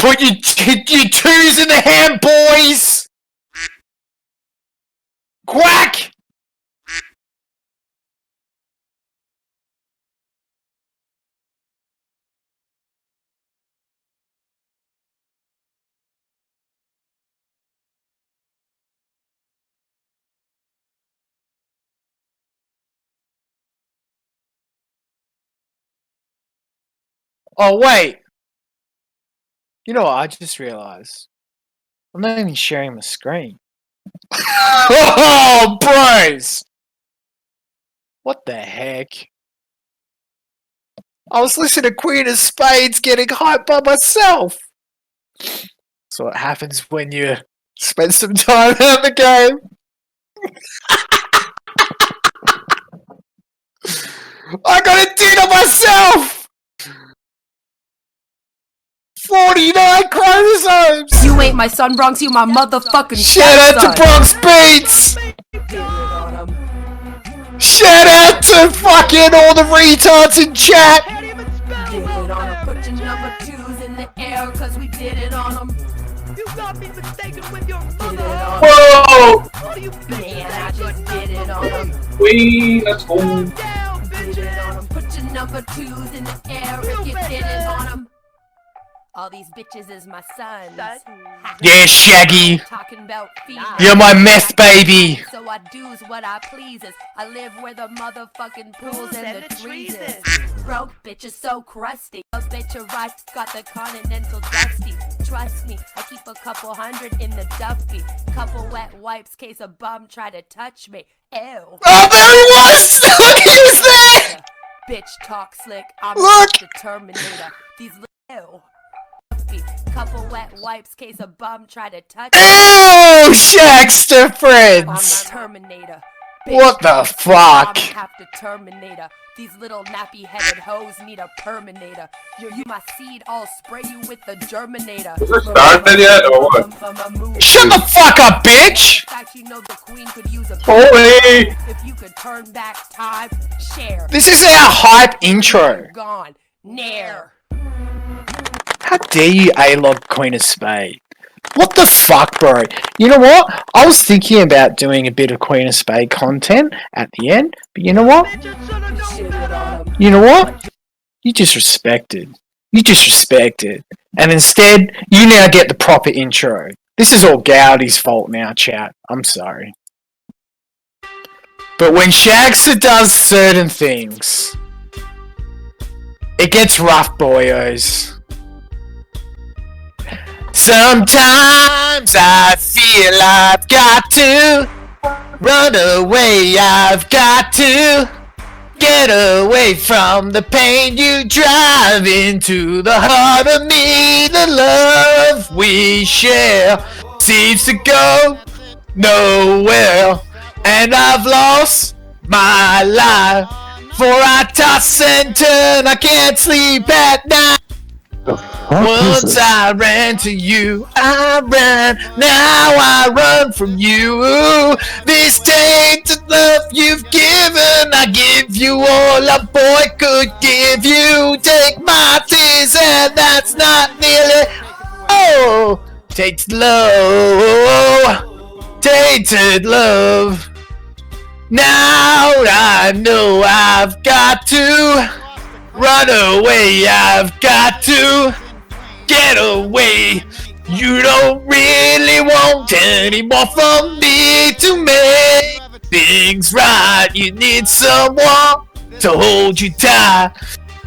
Put your twos in the hand, boys! Quack! Oh, wait. You know what I just realised? I'm not even sharing my screen. Oh, bros! What the heck? I was listening to Queen of Spades getting hyped by myself! That's what happens when you spend some time out the game. I got a dinner myself! 49 chromosomes! You ain't my son, Bronx, you my motherfucking Shout out to Bronx Beats! Shout out to fucking all the retards in chat! Did it on 'em, put your number 2s in the air, cause we did it on 'em. You got me mistaken with your mother. Whoa! Man, I just did it on 'em. Queen, let's go. Did it on 'em, put your number 2s in the air if you did it on 'em. All these bitches is my sons. Yeah, Shaggy! Talking about females. You're my meth baby! So I do's what I pleases. I live where the motherfucking pools and the trees is. Broke bitch is so crusty. A bitch arrived, got the continental dusty. Trust me, I keep a couple hundred in the duffy. Couple wet wipes, case a bum try to touch me. Ew. Oh, there he was! Look, he was there! Bitch talk slick, I'm Look! the Terminator. These little couple wet wipes, case a bum try to touch me. Ew! Shagster I'm friends! the Terminator. What the fuck? I'm half the Terminator. These little nappy-headed hoes need a Perminator. You my seed, I'll spray you with the Germinator. Is this started yet, or what? Shut the fuck up, bitch! You know the queen could use a Holy! if you could turn back time, share. This is our hype intro. Gone. Nair. How dare you A-log Queen of Spade? What the fuck, bro? You know what? I was thinking about doing a bit of Queen of Spade content at the end, but you know what? You know what? You disrespected. You disrespected. And instead, you now get the proper intro. This is all Gowdy's fault now, chat. I'm sorry. But when Shagster does certain things, it gets rough, boyos. Sometimes I feel I've got to run away, I've got to get away from the pain you drive into the heart of me. The love we share seems to go nowhere, and I've lost my life, for I toss and turn, I can't sleep at night. Once I ran to you, I ran, now I run from you. This tainted love you've given, I give you all a boy could give you. Take my tears and that's not nearly, oh, tainted love, tainted love. Now I know I've got to run away, I've got to get away. You don't really want any more from me to make things right. You need someone to hold you tight,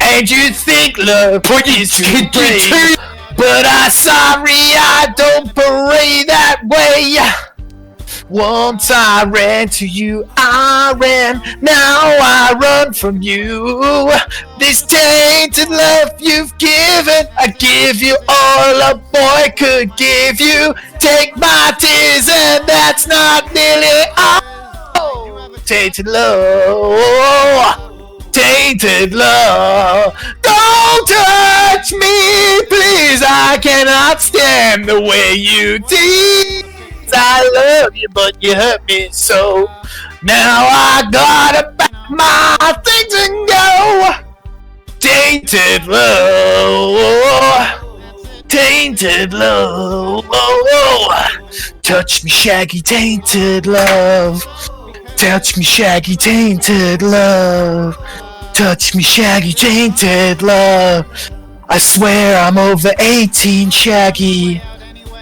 and you think love is too brave. But I'm sorry, I don't pray that way. Once I ran to you, I ran, now I run from you. This tainted love you've given, I give you all a boy could give you. Take my tears and that's not nearly all. Tainted love, tainted love. Don't touch me, please, I cannot stand the way you tease. I love you, but you hurt me so. Now I gotta pack my things and go. Tainted love, tainted tainted love. Touch me, shaggy, tainted love. Touch me, shaggy, tainted love. Touch me, shaggy, tainted love. I swear I'm over 18, Shaggy.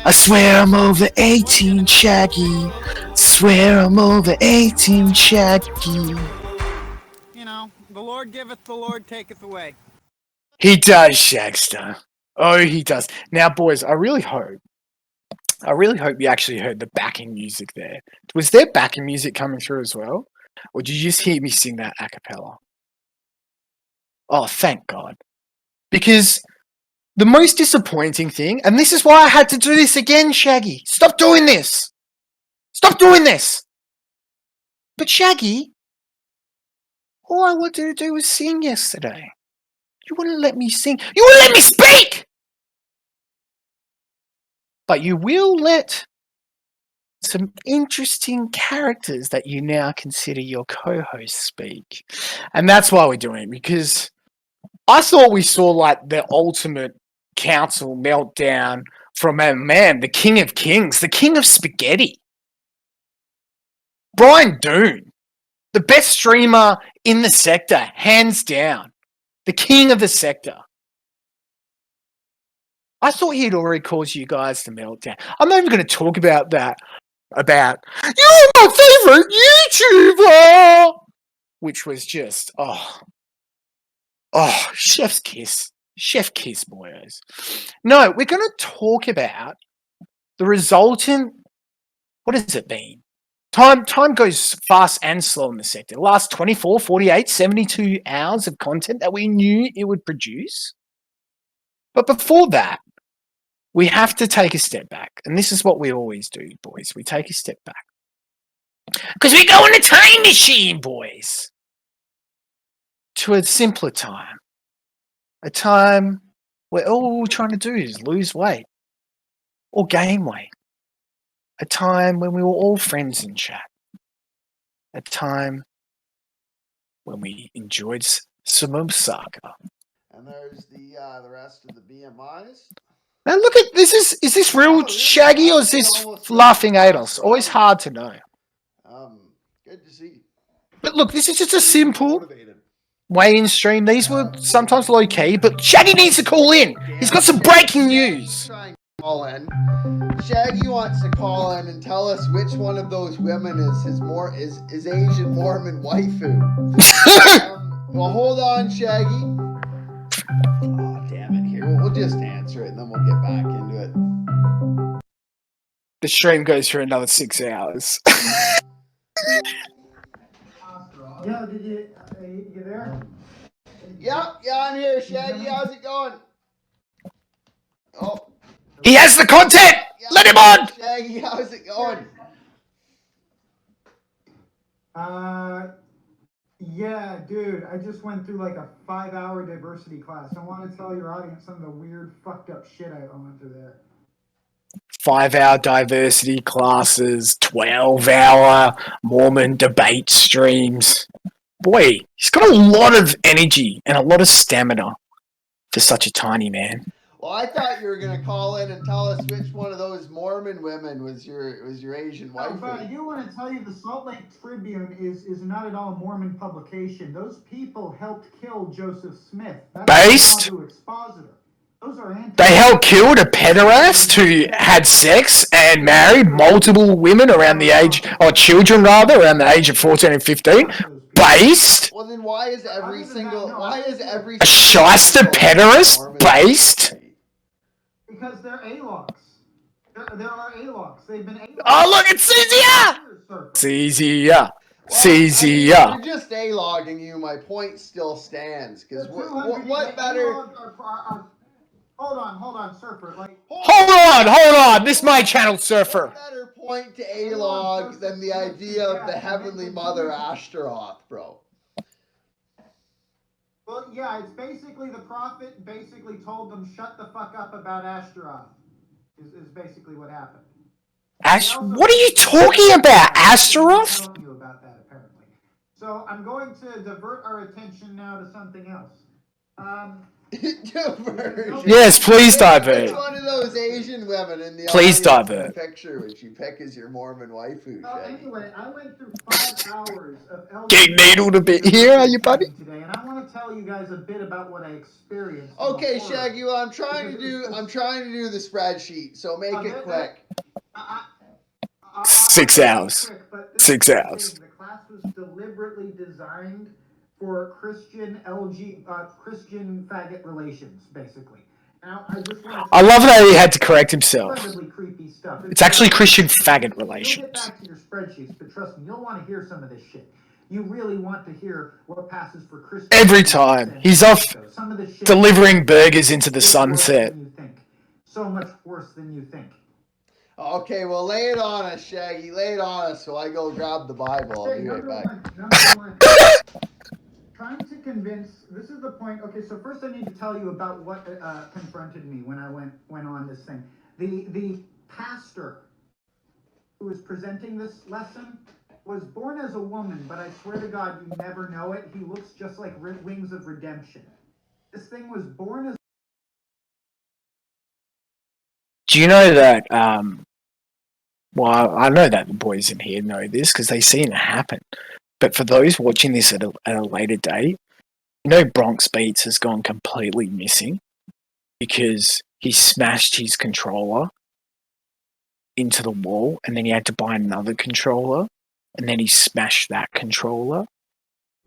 I swear I'm over 18, Shaggy. Swear I'm over 18, Shaggy. You know, the Lord giveth, the Lord taketh away. He does, Shagster. Oh, he does. Now, boys, I really hope you actually heard the backing music there. Was there backing music coming through as well? Or did you just hear me sing that a cappella? Oh, thank God. Because the most disappointing thing, and this is why I had to do this again, Shaggy. Stop doing this. Stop doing this. But Shaggy, all I wanted to do was sing yesterday. You wouldn't let me sing. You wouldn't let me speak! But you will let some interesting characters that you now consider your co-hosts speak. And that's why we're doing it, because I thought we saw like the ultimate council meltdown from a man, the king of kings, the king of spaghetti. Brian Doon, the best streamer in the sector, hands down. The king of the sector. I thought he'd already caused you guys to meltdown. I'm not even going to talk about that. About, you're my favorite YouTuber! Which was just, chef's kiss. Chef kiss, boys. No, we're going to talk about the resultant, what has it been? Time goes fast and slow in the sector. The last 24, 48, 72 hours of content that we knew it would produce. But before that, we have to take a step back. And this is what we always do, boys. We take a step back. Because we go in a time machine, boys. To a simpler time. A time where all we're trying to do is lose weight. Or gain weight. A time when we were all friends in chat. A time when we enjoyed some saga. And there's the rest of the BMIs. Now look at this. Is this real Shaggy or is this laughing at us? Always hard to know. Good to see. But look, this is just a simple weigh-in stream. These were sometimes low key, but Shaggy needs to call in. He's got some breaking news. Call in. Shaggy wants to call in and tell us which one of those women is Asian Mormon waifu. Well, hold on, Shaggy. Oh, damn it! Here, we'll just answer it and then we'll get back into it. The stream goes for another 6 hours. Yo, did you there? Yeah, I'm here, Shaggy. How's it going? Oh. He has the content! Yeah, let him on! Shaggy, how's it going? Yeah, dude, I just went through like a 5-hour diversity class. I want to tell your audience some of the weird, fucked up shit I went through there. 5-hour diversity classes, 12-hour Mormon debate streams. Boy, he's got a lot of energy and a lot of stamina for such a tiny man. Well, I thought you were gonna call in and tell us which one of those Mormon women was your Asian wife. But I do want to tell you the Salt Lake Tribune is not at all a Mormon publication. Those people helped kill Joseph Smith. Based? Those are they helped kill a pederast who had sex and married multiple women around the age, or children rather, around the age of 14 and 15. Based? Well, then why is every a shyster pederast based? Because they're ALOCs. There are ALOCs. They've been ALOCs. Oh, look, it's Caesar! Caesar. Caesar. We're just A-logging you. My point still stands. Because what better... Hold on, Surfer. Hold on. This is my channel, Surfer. What better point to A-log than the idea of the Heavenly Mother Ashtaroth, bro? Well, yeah, it's basically the prophet basically told them shut the fuck up about Ashtaroth. Is basically what happened. What are you talking about, Ashtaroth? Telling you about that apparently. So I'm going to divert our attention now to something else. Diversion. Yes, please divert. Which one of those those Asian women in the Please audience in the divert. picture would you pick as your Mormon waifu, Shaggy? Anyway, I went through 5 hours of Getting needled a bit here, are you, buddy? today, and I want to tell you guys a bit about what I experienced. Okay, Shaggy. Well, I'm trying to do the spreadsheet, so make it quick. 6 hours. 6 hours. The class was deliberately designed for Christian Christian faggot relations, basically. Now, I love how he had to correct himself. incredibly creepy stuff. It's actually Christian faggot You'll relations. get back to your spreadsheets, but trust me, you'll want to hear some of this shit. You really want to hear what passes for Christian. Every time. He's off some of this shit delivering burgers into the is worse sunset. than you think. So much worse than you think. Okay, well, lay it on us, Shaggy. Lay it on us so I go grab the Bible. I'll be right back. Number one. Trying to convince. This is the point. Okay, so first I need to tell you about what confronted me when I went on this thing. The pastor who was presenting this lesson was born as a woman, but I swear to God, you never know it. He looks just like Wings of Redemption. This thing was born as. Do you know that, well, I know that the boys in here know this because they've seen it happen. But for those watching this at a later date, you know Bronx Beats has gone completely missing because he smashed his controller into the wall and then he had to buy another controller and then he smashed that controller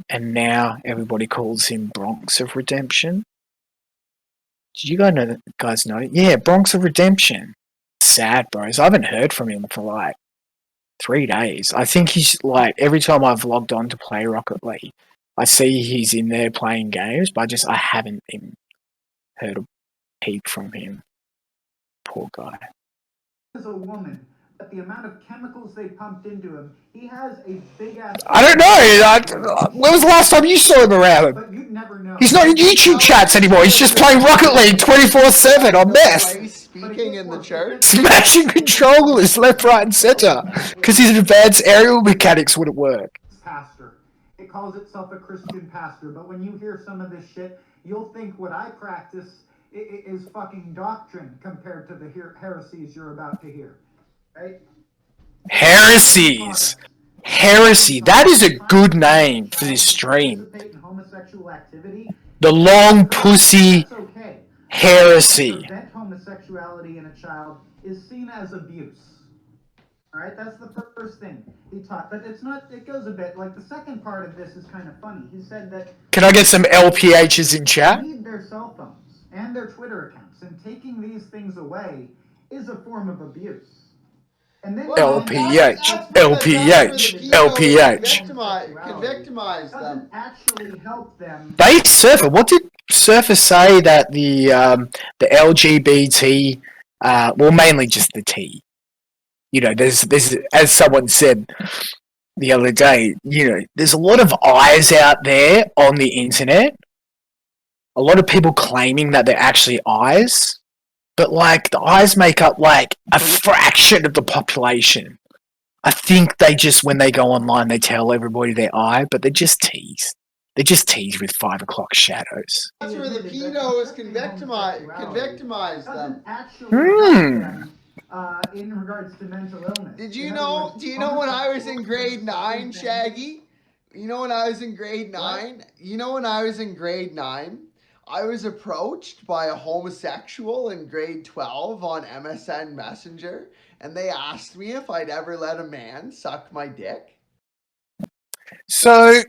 and now everybody calls him Bronx of Redemption. Did you guys know? Yeah, Bronx of Redemption. Sad, bros. I haven't heard from him for like 3 days. I think he's like, every time I've logged on to play Rocket League, I see he's in there playing games, but I haven't even heard a peep from him. Poor guy. As a woman, but the amount of chemicals they pumped into him, he has a big ass. I don't know. When was the last time you saw him around? But you'd never know. He's not in YouTube chats anymore. He's just playing Rocket League 24/7 on meth. Speaking in the church. Smashing controllers left, right, and center because his advanced aerial mechanics wouldn't work. Pastor. It calls itself a Christian pastor, but when you hear some of this shit, you'll think what I practice is fucking doctrine compared to the heresies you're about to hear. Right? Heresies. Heresy. That is a good name for this stream. The long pussy heresy. Prevent homosexuality in a child is seen as abuse. All right, that's the first thing he taught. But it's not. It goes a bit like the second part of this is kind of funny. He said that. Can I get some LPHs in chat? Need their cell phones and their Twitter accounts, and taking these things away is a form of abuse. And then LPH. Can victimize them. Actually help them. They Surfer. What did Surfer say that the LGBT, well, mainly just the T. You know, there's as someone said the other day, you know, there's a lot of eyes out there on the internet. A lot of people claiming that they're actually eyes, but like the eyes make up like a fraction of the population. I think they just, when they go online, they tell everybody they're eye, but they're just teased. They're just teased with 5 o'clock shadows. That's where the pedos can victimize them. In regards to mental illness. Do you know when I was in grade 9, Shaggy? You know when I was in grade 9? You know when I was in grade 9? I was approached by a homosexual in grade 12 on MSN Messenger, and they asked me if I'd ever let a man suck my dick. So,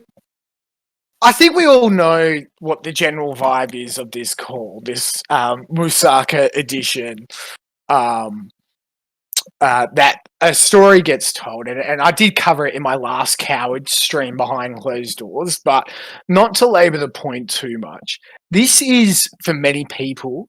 I think we all know what the general vibe is of this call, this Musaka edition. That a story gets told, and I did cover it in my last Coward stream behind closed doors, but not to labour the point too much. This is, for many people,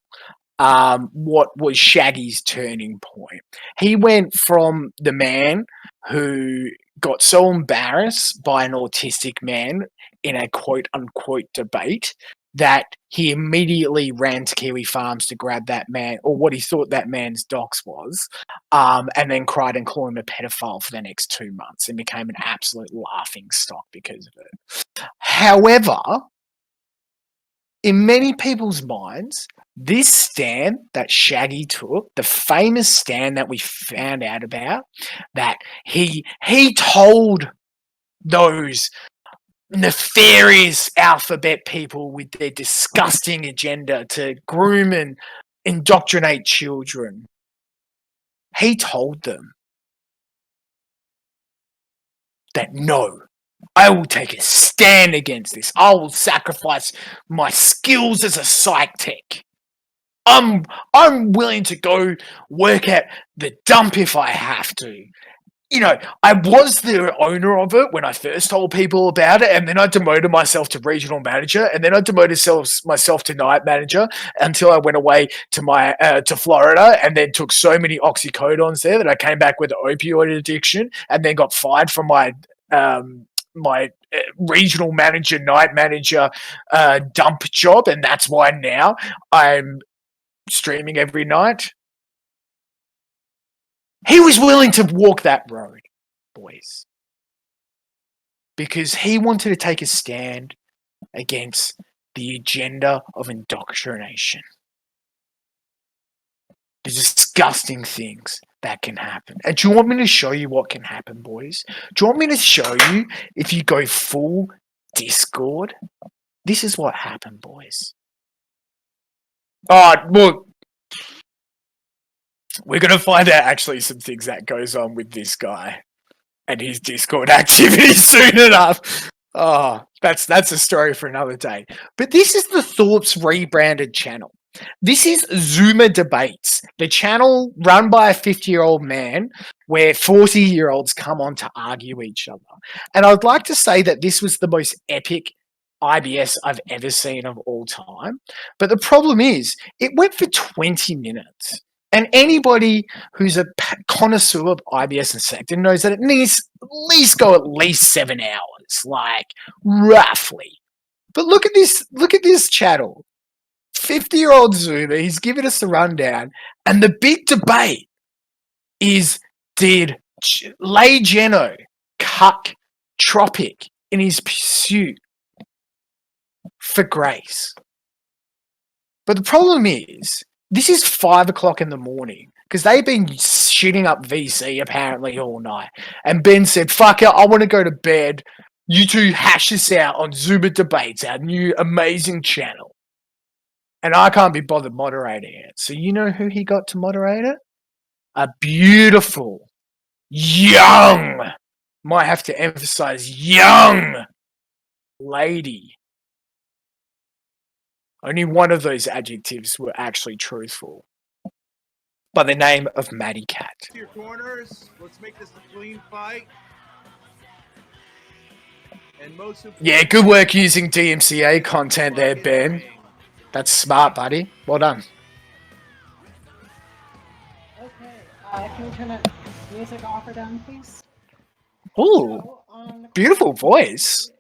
what was Shaggy's turning point. He went from the man who got so embarrassed by an autistic man in a quote-unquote debate that he immediately ran to Kiwi Farms to grab that man, or what he thought that man's dox was, and then cried and called him a pedophile for the next 2 months and became an absolute laughing stock because of it. However, in many people's minds, this stand that Shaggy took, the famous stand that we found out about, that he told those nefarious alphabet people with their disgusting agenda to groom and indoctrinate children. He told them that no, I will take a stand against this. I will sacrifice my skills as a psych tech. I'm willing to go work at the dump if I have to. You know, I was the owner of it when I first told people about it, and then I demoted myself to regional manager, and then I demoted myself to night manager until I went away to my to Florida, and then took so many oxycodons there that I came back with opioid addiction, and then got fired from my regional manager, night manager dump job, and that's why now I'm streaming every night. He was willing to walk that road, boys, because he wanted to take a stand against the agenda of indoctrination. The disgusting things that can happen. And do you want me to show you what can happen, boys? Do you want me to show you if you go full Discord? This is what happened, boys. Oh, look. We're going to find out actually some things that goes on with this guy and his Discord activity soon enough. Oh, that's a story for another day. But this is the Thorpe's rebranded channel. This is Zoomer Debates, the channel run by a 50-year-old man where 40-year-olds come on to argue each other. And I'd like to say that this was the most epic IBS I've ever seen of all time. But the problem is, it went for 20 minutes. And anybody who's a connoisseur of IBS and sector knows that it needs at least 7 hours, like roughly. But look at this channel. 50-year-old Zoomer, he's giving us the rundown, and the big debate is, did Lay Geno cuck Tropic in his pursuit for grace? But the problem is, this is 5 o'clock in the morning because they've been shitting up VC apparently all night. And Ben said, fuck it, I want to go to bed. You two hash this out on Zoomer Debates, our new amazing channel. And I can't be bothered moderating it. So you know who he got to moderate it? A beautiful, young, might have to emphasize young lady. Only one of those adjectives were actually truthful. By the name of Maddie Cat. Your corners. Let's make this a clean fight. And most yeah, good work using DMCA content there, Ben. That's smart, buddy. Well done. Okay, can you turn that music off or down, please? Ooh, beautiful voice.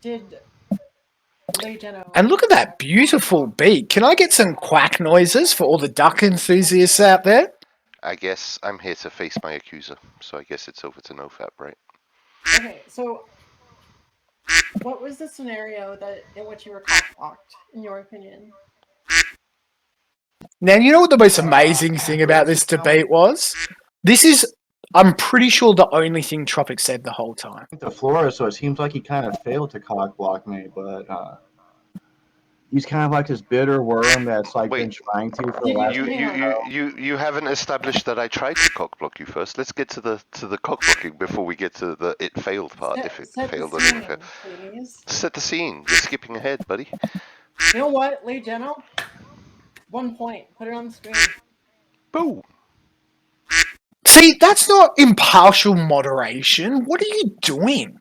Did Lay Geno... And look at that beautiful beat. Can I get some quack noises for all the duck enthusiasts out there? I guess I'm here to face my accuser, so I guess it's over to NoFap, right? Okay, so what was the scenario in which you were cock-blocked, in your opinion? Now, you know what the most amazing thing about this debate was? This is, I'm pretty sure, the only thing Tropic said the whole time. The floor, so it seems like he kind of failed to cock block me, but he's kind of like this bitter worm that's like been trying to for the last. You haven't established that I tried to cock block you first. Let's get to the cock blocking before we get to the it failed part. If it failed, set the scene. You're skipping ahead, buddy. You know what, Lay Geno? 1 point. Put it on the screen. Boom. See, that's not impartial moderation. What are you doing?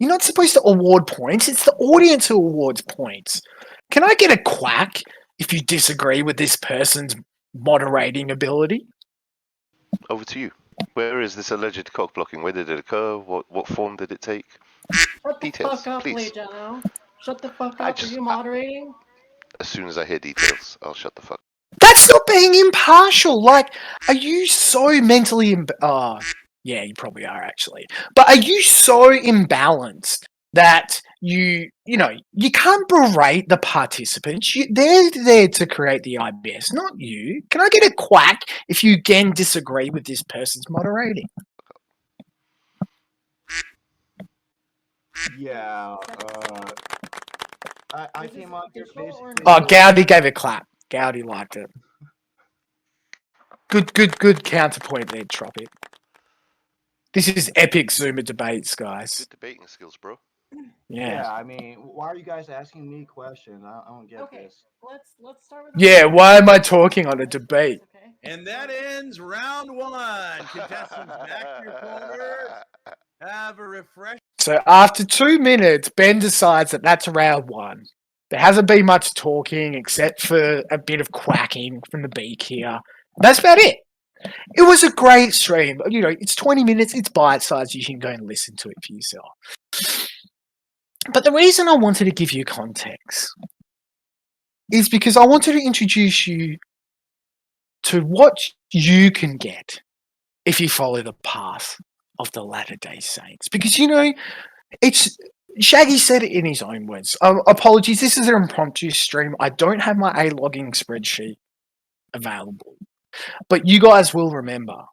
You're not supposed to award points. It's the audience who awards points. Can I get a quack if you disagree with this person's moderating ability? Over to you. Where is this alleged cock blocking? Where did it occur? What form did it take? Shut Details, the fuck up, please. Lay Geno. Shut the fuck up. Are you moderating? As soon as I hear details, I'll shut the fuck. That's not being impartial. Like, are you so mentally yeah, you probably are actually. But are you so imbalanced that you can't berate the participants. They're there to create the IBS, not you. Can I get a quack if you again disagree with this person's moderating? Yeah. I came on here basically. Oh, Gowdy gave a clap. Gowdy liked it. Good counterpoint there, Tropic. This is epic Zoomer debates, guys. Good debating skills, bro. Yeah, I mean, why are you guys asking me questions? I don't get this. Let's start with. Yeah, why am I talking on a debate? And that ends round 1. Contestants back to your corners. Have a refresh. So after 2 minutes, Ben decides that that's round 1. There hasn't been much talking except for a bit of quacking from the beak here. That's about it. It was a great stream. It's 20 minutes. It's bite-sized. You can go and listen to it for yourself. But the reason I wanted to give you context is because I wanted to introduce you to what you can get if you follow the path of the Latter-day Saints. Because, it's Shaggy said it in his own words. Apologies, this is an impromptu stream. I don't have my A-logging spreadsheet available. But you guys will remember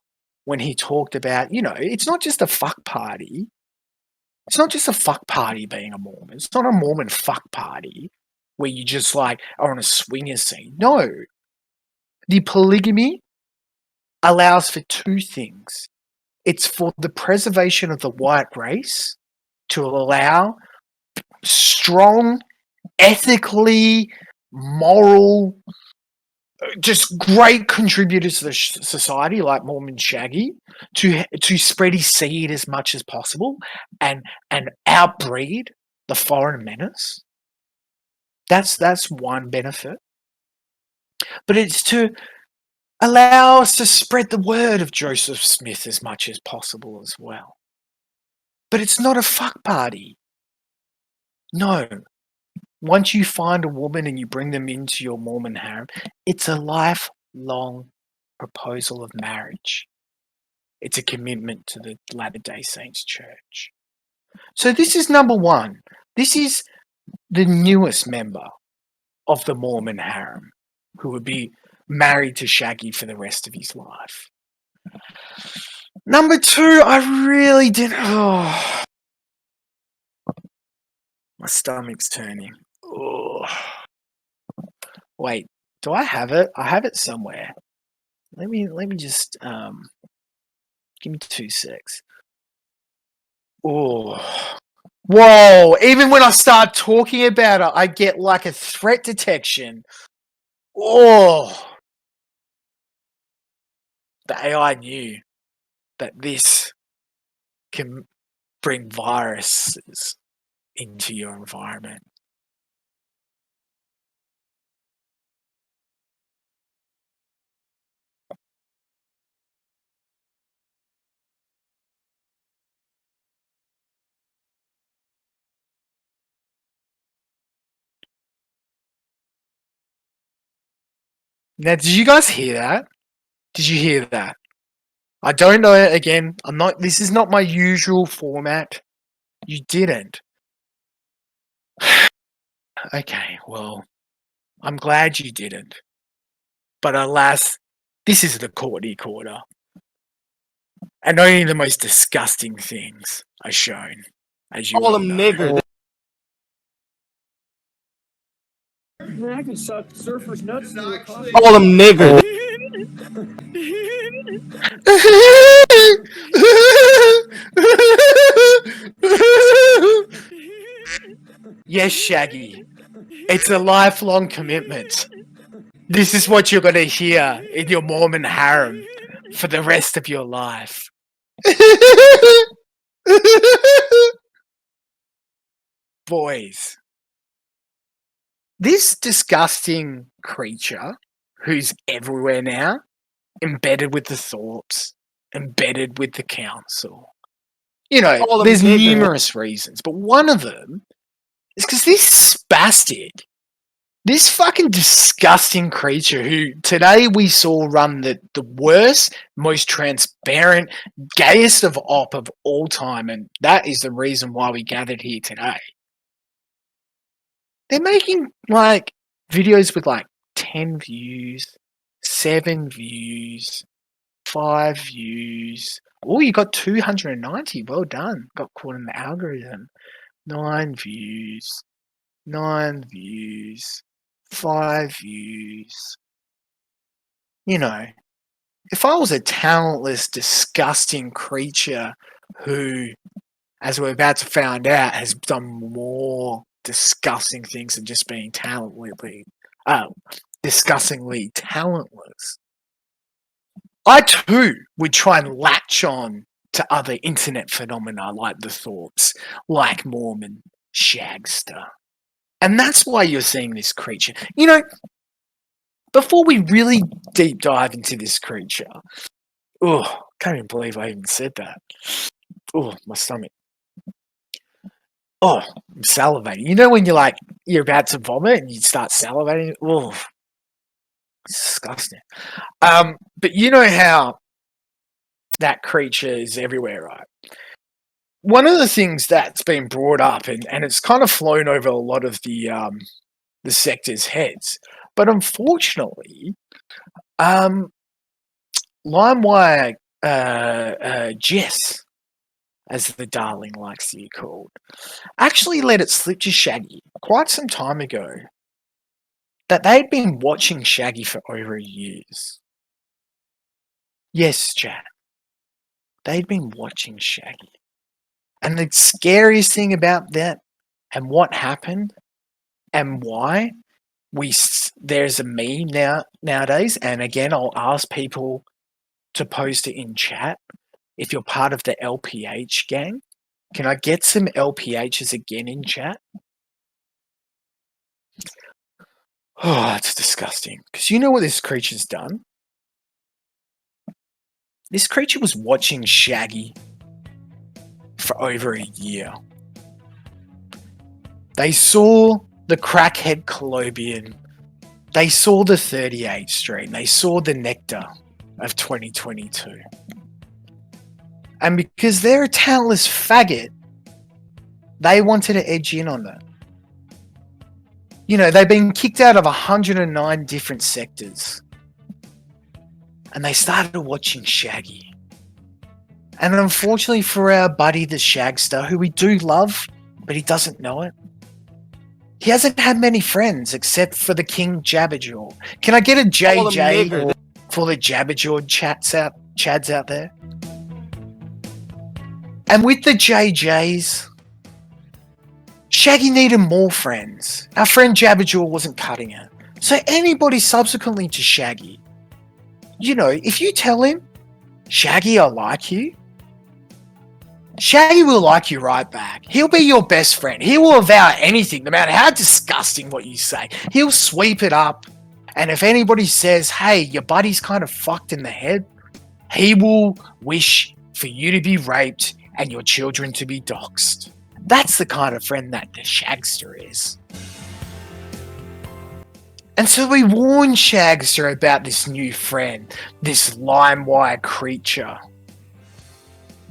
when he talked about, it's not just a fuck party. It's not just a fuck party being a Mormon. It's not a Mormon fuck party where you just are on a swinger scene. No. The polygamy allows for 2 things. It's for the preservation of the white race to allow strong, ethically, moral, just great contributors to the society like Mormon Shaggy to spread his seed as much as possible and outbreed the foreign menace. That's one benefit. But it's to allow us to spread the word of Joseph Smith as much as possible as well. But it's not a fuck party. No. Once you find a woman and you bring them into your Mormon harem, it's a lifelong proposal of marriage. It's a commitment to the Latter-day Saints Church. So this is number 1. This is the newest member of the Mormon harem who would be married to Shaggy for the rest of his life. Number 2, I really didn't... Oh, my stomach's turning. Oh. Wait, do I have it? I have it somewhere. Let me just give me 2 secs. Oh. Whoa, even when I start talking about it, I get like a threat detection. Oh. The AI knew that this can bring viruses into your environment. Now, did you guys hear that? Did you hear that? I don't know. Again, this is not my usual format. You didn't. Okay, well, I'm glad you didn't. But alas, this is the Kornah quarter. And only the most disgusting things are shown. As you all them niggers. I can suck surfers' nuts through a coffee. All them niggers. Yes, Shaggy. It's a lifelong commitment. This is what you're going to hear in your Mormon harem for the rest of your life. Boys. This disgusting creature who's everywhere now, embedded with the Thorpes, embedded with the council. There's numerous reasons, but one of them is because this spastic This fucking disgusting creature who today we saw run the worst, most transparent, gayest of op of all time, and that is the reason why we gathered here today. They're making like videos with like 10 views, 7 views, 5 views. Oh, you got 290. Well done. Got caught in the algorithm. 9 views, 9 views, 5 views. You know, if I was a talentless, disgusting creature who, as we're about to find out, has done more disgusting things than just being disgustingly talentless, I too would try and latch on to other internet phenomena like the Thorpes, like Mormon, Shagster. And that's why you're seeing this creature. You know, before we really deep dive into this creature, can't even believe I even said that. My stomach. I'm salivating. You know when you're about to vomit and you start salivating? Disgusting. But you know how that creature is everywhere, right? One of the things that's been brought up, and it's kind of flown over a lot of the sector's heads, but unfortunately, LimeWire Jess, as the darling likes to be called, actually let it slip to Shaggy quite some time ago that they'd been watching Shaggy for over years. Yes, chat. They'd been watching Shaggy. And the scariest thing about that and what happened and why there's a meme nowadays, and again, I'll ask people to post it in chat. If you're part of the LPH gang, can I get some LPHs again in chat? It's disgusting. Because you know what this creature's done? This creature was watching Shaggy for over a year. They saw the crackhead Colobian. They saw the 38th Street. They saw the nectar of 2022. And because they're a talentless faggot, they wanted to edge in on it. You know, they've been kicked out of 109 different sectors. And they started watching Shaggy. And unfortunately for our buddy the Shagster, who we do love, but he doesn't know it, he hasn't had many friends except for the King Jabberjaw. Can I get a JJ for the Jabberjaw chads out there? And with the JJs, Shaggy needed more friends. Our friend Jabberjaw wasn't cutting it. So anybody subsequently to Shaggy, you know, if you tell him, Shaggy, I like you, Shaggy will like you right back. He'll be your best friend. He will avow anything, no matter how disgusting what you say. He'll sweep it up. And if anybody says, hey, your buddy's kind of fucked in the head, he will wish for you to be raped and your children to be doxxed. That's the kind of friend that the Shagster is. And so we warn Shagster about this new friend, this LimeWire creature.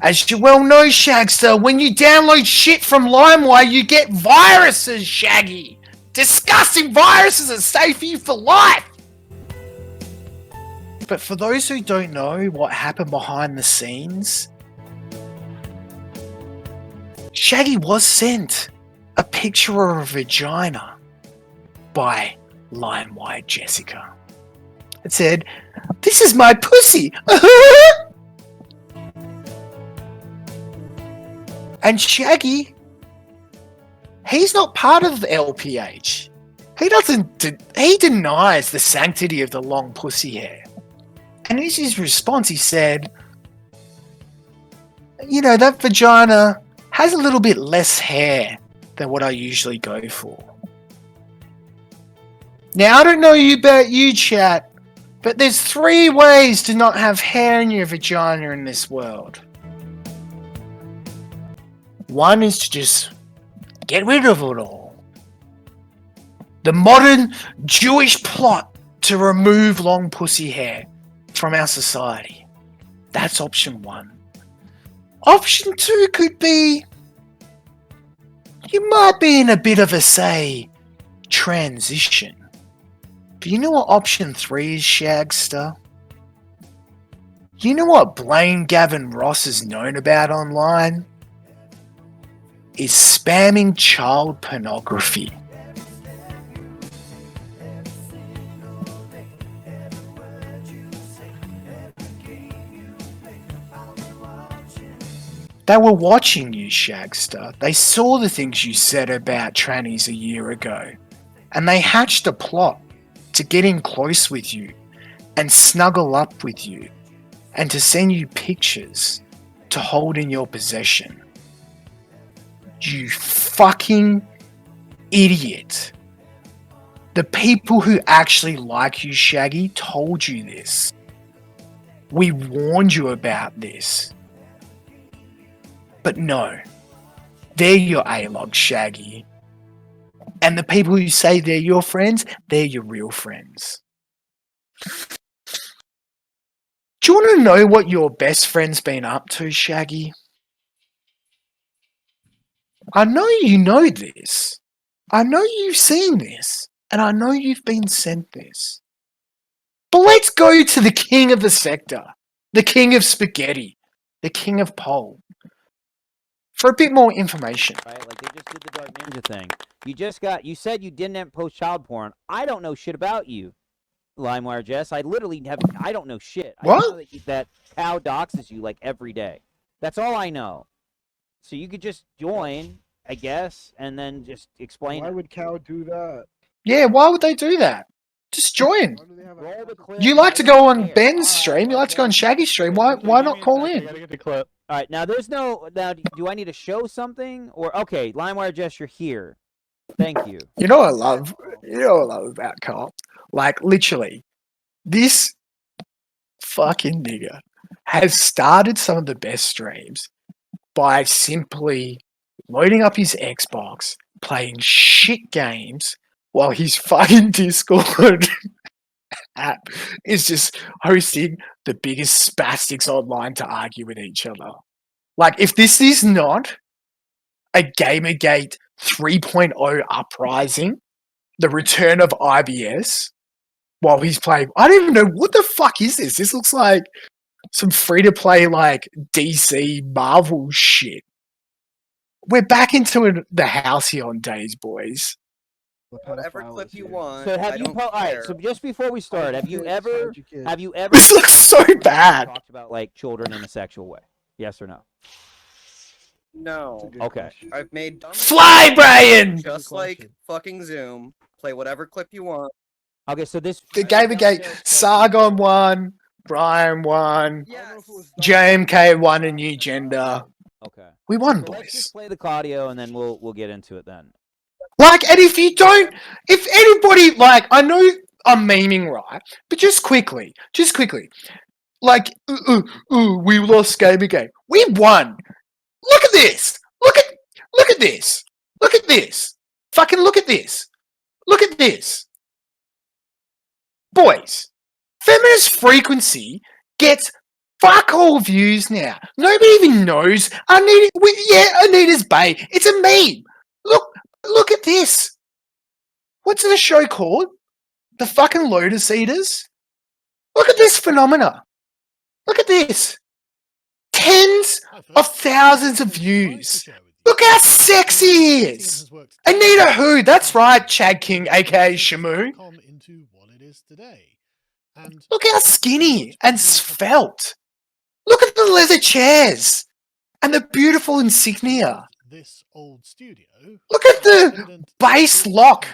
As you well know, Shagster, when you download shit from LimeWire, you get viruses, Shaggy. Disgusting viruses that stay for you for life. But for those who don't know what happened behind the scenes, Shaggy was sent a picture of a vagina by LimeWire Jessica. It said, "This is my pussy." And Shaggy, he's not part of the LPH. He denies the sanctity of the long pussy hair. And in his response, he said, you know, that vagina has a little bit less hair than what I usually go for. Now, I don't know about you, chat, but there's 3 ways to not have hair in your vagina in this world. One is to just get rid of it all. The modern Jewish plot to remove long pussy hair from our society. That's option 1. Option 2 could be you might be in a bit of a, say, transition. Do you know what option 3 is, Shagster? You know what Blaine Gavin Ross is known about online? Is spamming child pornography. They were watching you, Shagster. They saw the things you said about trannies a year ago, and they hatched a plot to get in close with you and snuggle up with you and to send you pictures to hold in your possession. You fucking idiot. The people who actually like you, Shaggy, told you this. We warned you about this. But no, they're your A-log, Shaggy. And the people who say they're your friends, they're your real friends. Do you want to know what your best friend's been up to, Shaggy? I know you know this. I know you've seen this. And I know you've been sent this. But let's go to the king of the sector. The king of spaghetti. The king of pole. For a bit more information. Right? Like they just did the Dark Ninja thing. You said you didn't post child porn. I don't know shit about you, LimeWire Jess. I don't know shit. What? I know that Cow doxes you like every day. That's all I know. So you could just join, I guess, and then just explain. Why would Cow do that? Yeah, why would they do that? Just join. You like to go on Ben's stream. You like to go on Shaggy's stream. Why not call in? All right, now there's no. Now, do I need to show something or okay? LimeWire Jess, you're here. Thank you. You know what I love? You know what I love about Carl? Like literally, this fucking nigga has started some of the best streams by simply loading up his Xbox, playing shit games while his fucking Discord app is just hosting the biggest spastics online to argue with each other. Like, if this is not a Gamergate 3.0 uprising, the return of IBS, while he's playing, I don't even know, what the fuck is this? This looks like some free-to-play, like, DC Marvel shit. We're back into the house here on Days, boys. Whatever clip you want. So have you? All right. So just before we start, have you ever? This looks so bad. Talked about like children in a sexual way? Yes or no? No. Okay. I've made Fly, Brian. Just like fucking Zoom. Play whatever clip you want. Okay. So this the Gamergate Sargon won, Brian won, JMK won a new gender. Okay. We won, so boys. Let's just play the Claudio and then we'll get into it then. Like, and if anybody, like, I know I'm memeing, right? But just quickly, like, we lost Gamergate. We won. Look at this. Look at this. Look at this. Fucking look at this. Look at this. Boys, Feminist Frequency gets fuck all views now. Nobody even knows. Anita's Bay. It's a meme. Look at this. What's the show called? The fucking Lotus Eaters? Look at this phenomena. Look at this. Tens of thousands of views. Look how sexy he is. Anita who? That's right, Chad King, aka Shamu. Look how skinny and svelte. Look at the leather chairs and the beautiful insignia. Look at the base lock.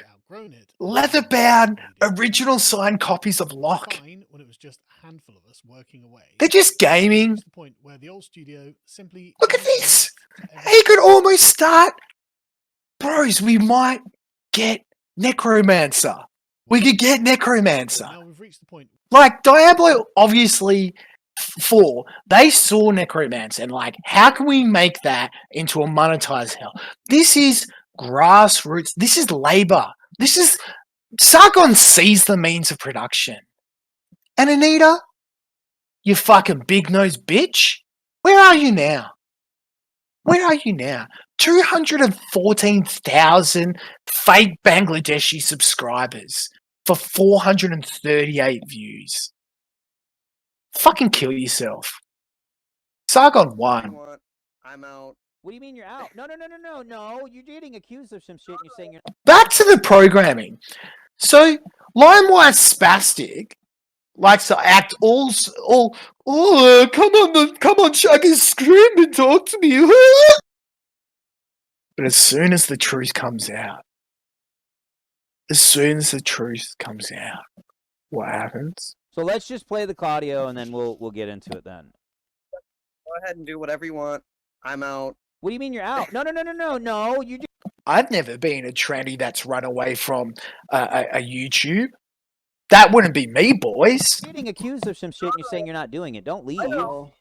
Leather-bound, original signed copies of Lock. They're just gaming. Look at this. He could almost start. Bros, we might get Necromancer. We could get Necromancer. Like, Diablo, obviously, 4, they saw Necromancer and like, how can we make that into a monetized hell? This is grassroots. This is labor. This is Sargon sees the means of production. And Anita, you fucking big-nosed bitch, where are you now? Where are you now? 214,000 fake Bangladeshi subscribers for 438 views. Fucking kill yourself. Sargon won. I'm out. What do you mean you're out? No. You're getting accused of some shit and you're saying you're Back to the programming. So, LimeWire Spastic likes to act all come on, Shaggy, scream and talk to me. But as soon as the truth comes out, what happens? So let's just play the audio and then we'll get into it then. Go ahead and do whatever you want. I'm out. What do you mean you're out? No. You just... I've never been a tranny that's run away from a YouTube. That wouldn't be me, boys. You're getting accused of some shit and you're saying you're not doing it. Don't leave. No,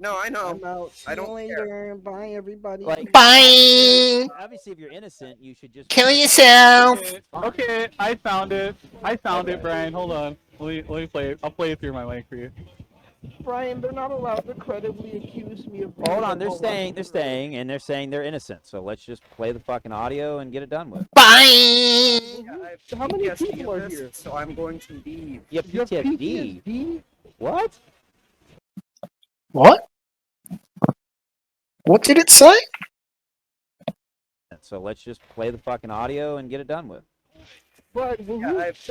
I know. I'm out. See I don't you later. Bye, everybody. Bye. Obviously, if you're innocent, you should just kill yourself. Okay, I found it, Brian. Hold on. Let me play it. I'll play it through my mic for you. Brian, they're not allowed to credibly accuse me of. Hold on, they're staying, and they're saying they're innocent. So let's just play the fucking audio and get it done with. Bye. How many people are here? So I'm going to leave. You have PTSD. What? What? What did it say? So let's just play the fucking audio and get it done with. But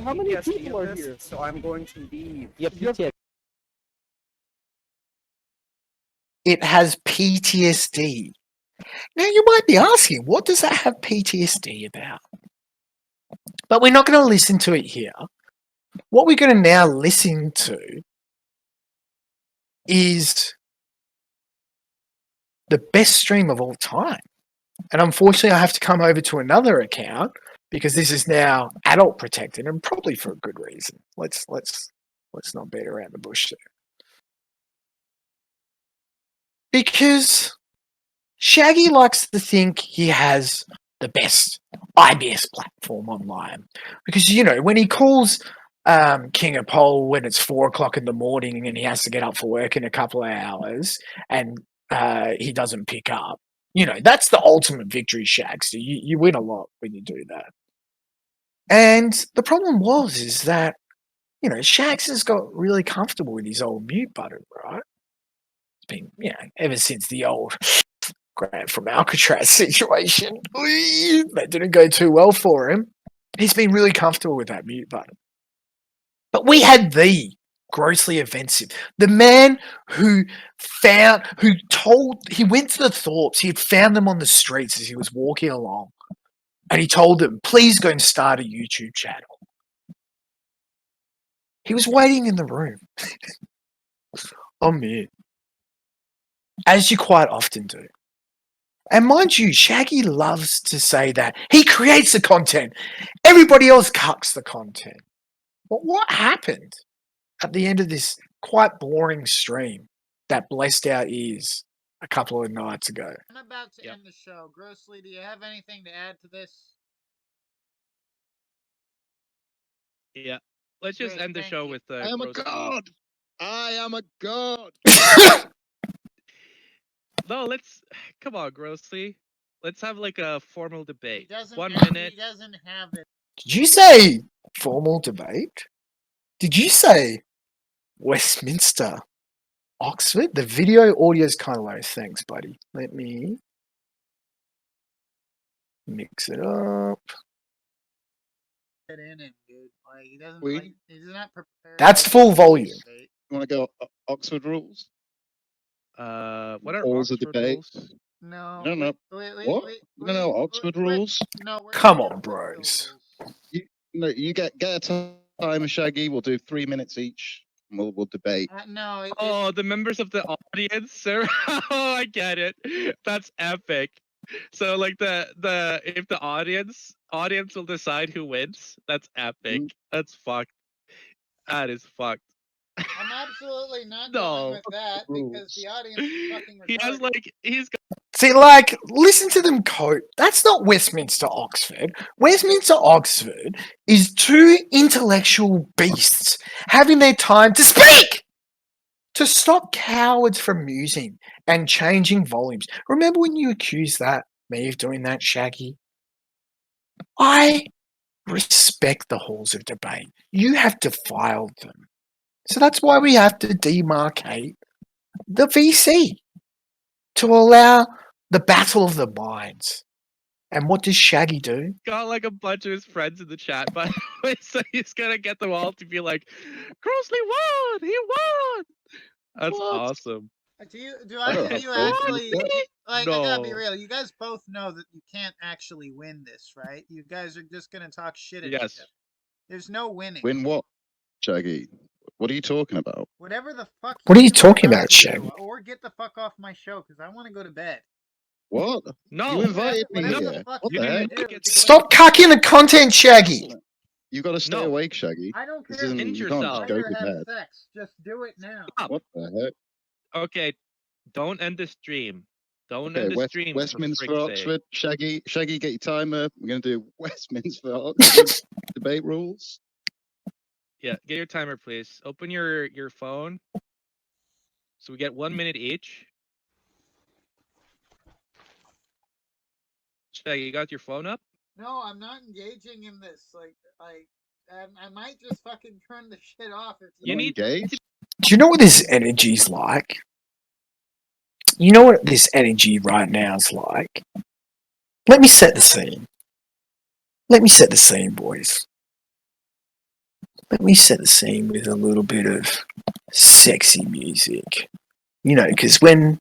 how many people are here? So I'm going to leave. You have PTSD. It has PTSD. Now you might be asking, what does that have PTSD about? But we're not going to listen to it here. What we're going to now listen to is the best stream of all time. And unfortunately, I have to come over to another account because this is now adult protected and probably for a good reason. Let's not beat around the bush there. Because Shaggy likes to think he has the best IBS platform online. Because, you know, when he calls King of Pole when it's 4 o'clock in the morning and he has to get up for work in a couple of hours and he doesn't pick up, you know, that's the ultimate victory, Shag. So you win a lot when you do that. And the problem is that, you know, Shags has got really comfortable with his old mute button, right? It's been, you know, ever since the old Grant from Alcatraz situation. That didn't go too well for him. He's been really comfortable with that mute button. But we had the grossly offensive, the man who he went to the Thorpes, he had found them on the streets as he was walking along, and he told them, please go and start a YouTube channel. He was waiting in the room on mute, as you quite often do. And mind you, Shaggy loves to say that he creates the content. Everybody else cucks the content. But what happened at the end of this quite boring stream that blessed our ears a couple of nights ago? I'm about to end the show. Grossly, do you have anything to add to this? Yeah. Let's just end the show with I am a god! I am a god! No, come on, Grossly. Let's have like a formal debate. 1 minute. He doesn't have it. Did you say formal debate? Did you say Westminster, Oxford? The video audio is kind of low. Thanks, buddy. Let me mix it up. Get in it, dude. Like he doesn't. He's not prepared. That's full volume. You want to go Oxford rules? What are Rules of Oxford debate? rules? No. No. What? No, Oxford rules? No. Come on, bros. You get a time, Shaggy. We'll do 3 minutes each. And we'll debate. No. The members of the audience, sir. Oh, I get it. That's epic. So, like if the audience will decide who wins, that's epic. That's fucked. That is fucked. I'm absolutely not No. going with that because the audience is fucking retarded. He has like he's got See, like, listen to them cope. That's not Westminster Oxford. Westminster Oxford is two intellectual beasts having their time to speak, to stop cowards from musing and changing volumes. Remember when you accused me of doing that, Shaggy? I respect the halls of debate. You have defiled them. So that's why we have to demarcate the VC to allow the battle of the minds. And what does Shaggy do? got like a bunch of his friends in the chat, by the way, so he's gonna get them all to be like, Crossley won! He won! That's awesome. Do you actually like? I gotta be No. real. You guys both know that you can't actually win this, right? You guys are just gonna talk shit at Yes. each other. There's no winning. Win what, Shaggy? What are you talking about? Whatever the fuck. What are you two talking about, to do, Shaggy? Or get the fuck off my show because I want to go to bed. What? No. You invited me Whatever here. the fuck What you the wanna heck? do. Stop cucking the content, Shaggy. You got to stay awake, Shaggy. I don't This care. isn't. End You can't yourself. just go Or to have bed. sex. Just do it now. What the heck? Okay, don't end the stream. Don't Okay, end the stream. Westminster, for frick's sake. Oxford. Shaggy, get your timer. We're gonna do Westminster Oxford debate rules. Yeah, get your timer, please. Open your phone. So we get 1 minute each. Shaggy, you got your phone up? No, I'm not engaging in this. I might just fucking turn the shit off if you need Do you know what this energy's like? You know what this energy right now is like? Let me set the scene. Let me set the scene, boys. Let me set the scene with a little bit of sexy music. You know, because when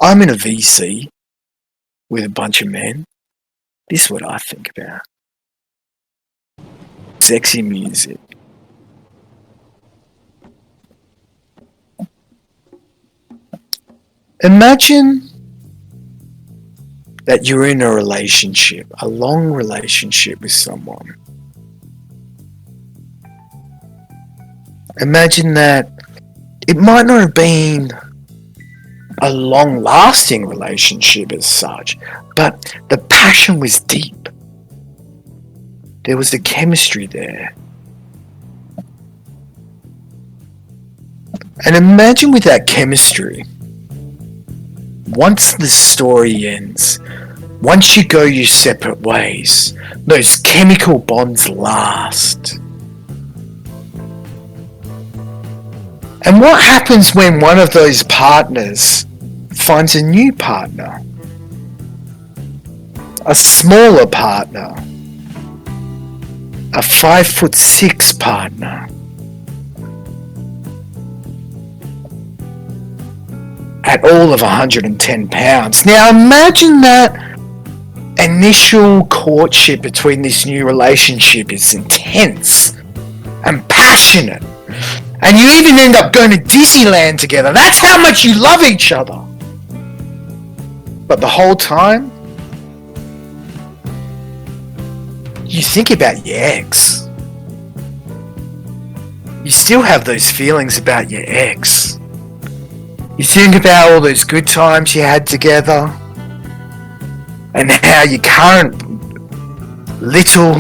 I'm in a VC with a bunch of men, this is what I think about. Sexy music. Imagine that you're in a relationship, a long relationship with someone. Imagine that it might not have been a long-lasting relationship as such, but the passion was deep. There was the chemistry there. And imagine with that chemistry, once the story ends, once you go your separate ways, those chemical bonds last. And what happens when one of those partners finds a new partner? A smaller partner. A 5'6" partner. At all of 110 pounds. Now imagine that initial courtship between this new relationship is intense and passionate. And you even end up going to Disneyland together. That's how much you love each other. But the whole time, you think about your ex. You still have those feelings about your ex. You think about all those good times you had together and how your current little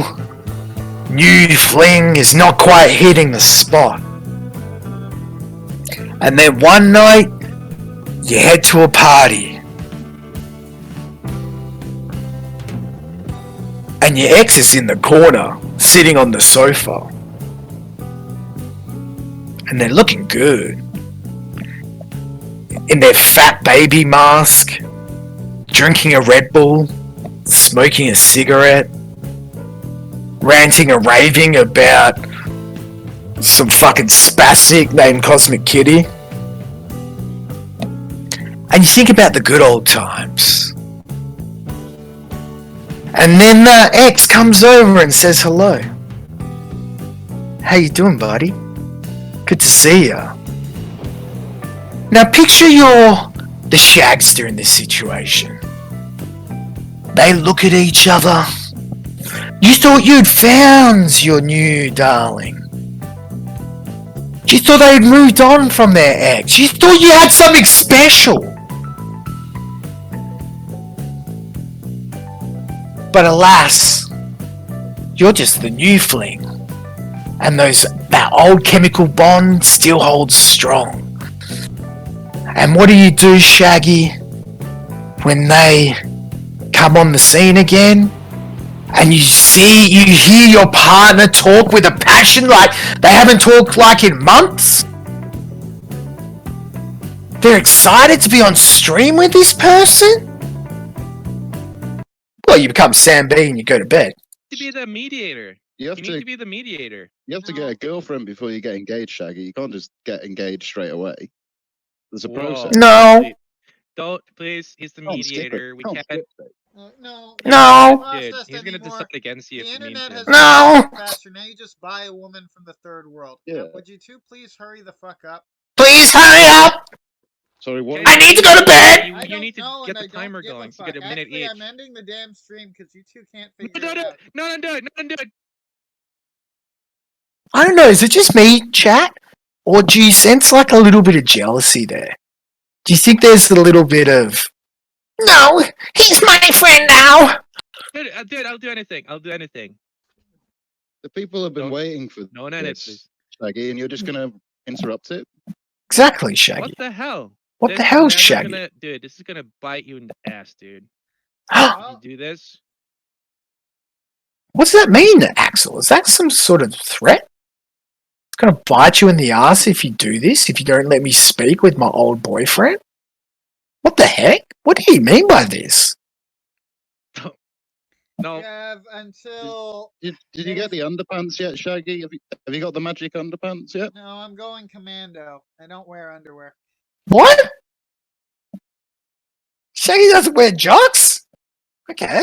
new fling is not quite hitting the spot. And then one night, you head to a party. And your ex is in the corner, sitting on the sofa. And they're looking good. In their fat baby mask, drinking a Red Bull, smoking a cigarette, ranting and raving about some fucking spastic named Cosmic Kitty. And you think about the good old times. And then the ex comes over and says hello. How you doing, buddy? Good to see ya. Now picture you're the shagster in this situation. They look at each other. You thought you'd found your new darling. You thought they had moved on from their ex. You thought you had something special. But alas, you're just the new fling. And that old chemical bond still holds strong. And what do, Shaggy, when they come on the scene again? And you hear your partner talk with a passion like they haven't talked like in months? They're excited to be on stream with this person? Well, you become Sam B and you go to bed. To be the mediator. You need to be the mediator. You have to get a girlfriend before you get engaged, Shaggy. You can't just get engaged straight away. There's a process. No. Don't, please. He's the mediator. We can't. No. Dude, he's gonna decide against you. The internet has No. gone faster. Now you just buy a woman from the third world. Yeah. Would you two please hurry the fuck up? Please hurry up! Sorry, what? I need to go to bed! You need to get the timer going, so you get a minute Actually, each. I'm ending the damn stream because you two can't figure No, it out. no, do it. I don't know, is it just me, chat? Or do you sense like a little bit of jealousy there? Do you think there's a little bit of, no, he's my friend now? Dude, I'll do anything. The people have been waiting for No one edit, this, please. Shaggy, and you're just gonna interrupt it? Exactly, Shaggy. What the hell? What the hell, Shaggy? Dude, this is gonna bite you in the ass, dude. You do this? What does that mean, Axel? Is that some sort of threat? It's gonna bite you in the ass if you do this, if you don't let me speak with my old boyfriend? What the heck? What do you mean by this? No. You have until... Did you get the underpants yet, Shaggy? Have you got the magic underpants yet? No, I'm going commando. I don't wear underwear. What? Shaggy doesn't wear jocks? Okay.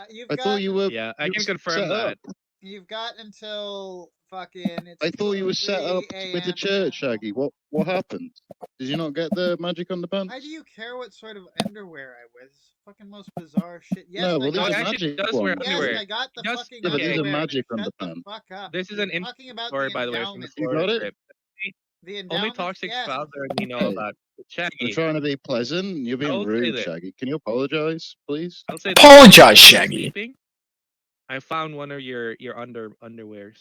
You've I got... thought you were. Yeah, I you can were confirm set that. up. You've got until fucking... It's I thought you were set up 3 with the a.m. church, Shaggy. What happened? Did you not get the magic underpants? Why do you care what sort of underwear I wear? This is fucking most bizarre shit. Yes, No, well, I these got are it. magic does ones. wear Yes, underwear. I got the Just- fucking Yeah, but these are underwear. magic Shut the underpants. fuck up. This is You're an talking about story, the by the way, from the endowment. You Florida got it? trip. The Only endowment, toxic yes. father we know Hey, about. I'm Shaggy. trying to be pleasant. You're being I'll say rude, that. Shaggy. Can you apologize, please? I'll say Apologize, while you were Shaggy. sleeping, I found one of your underwears.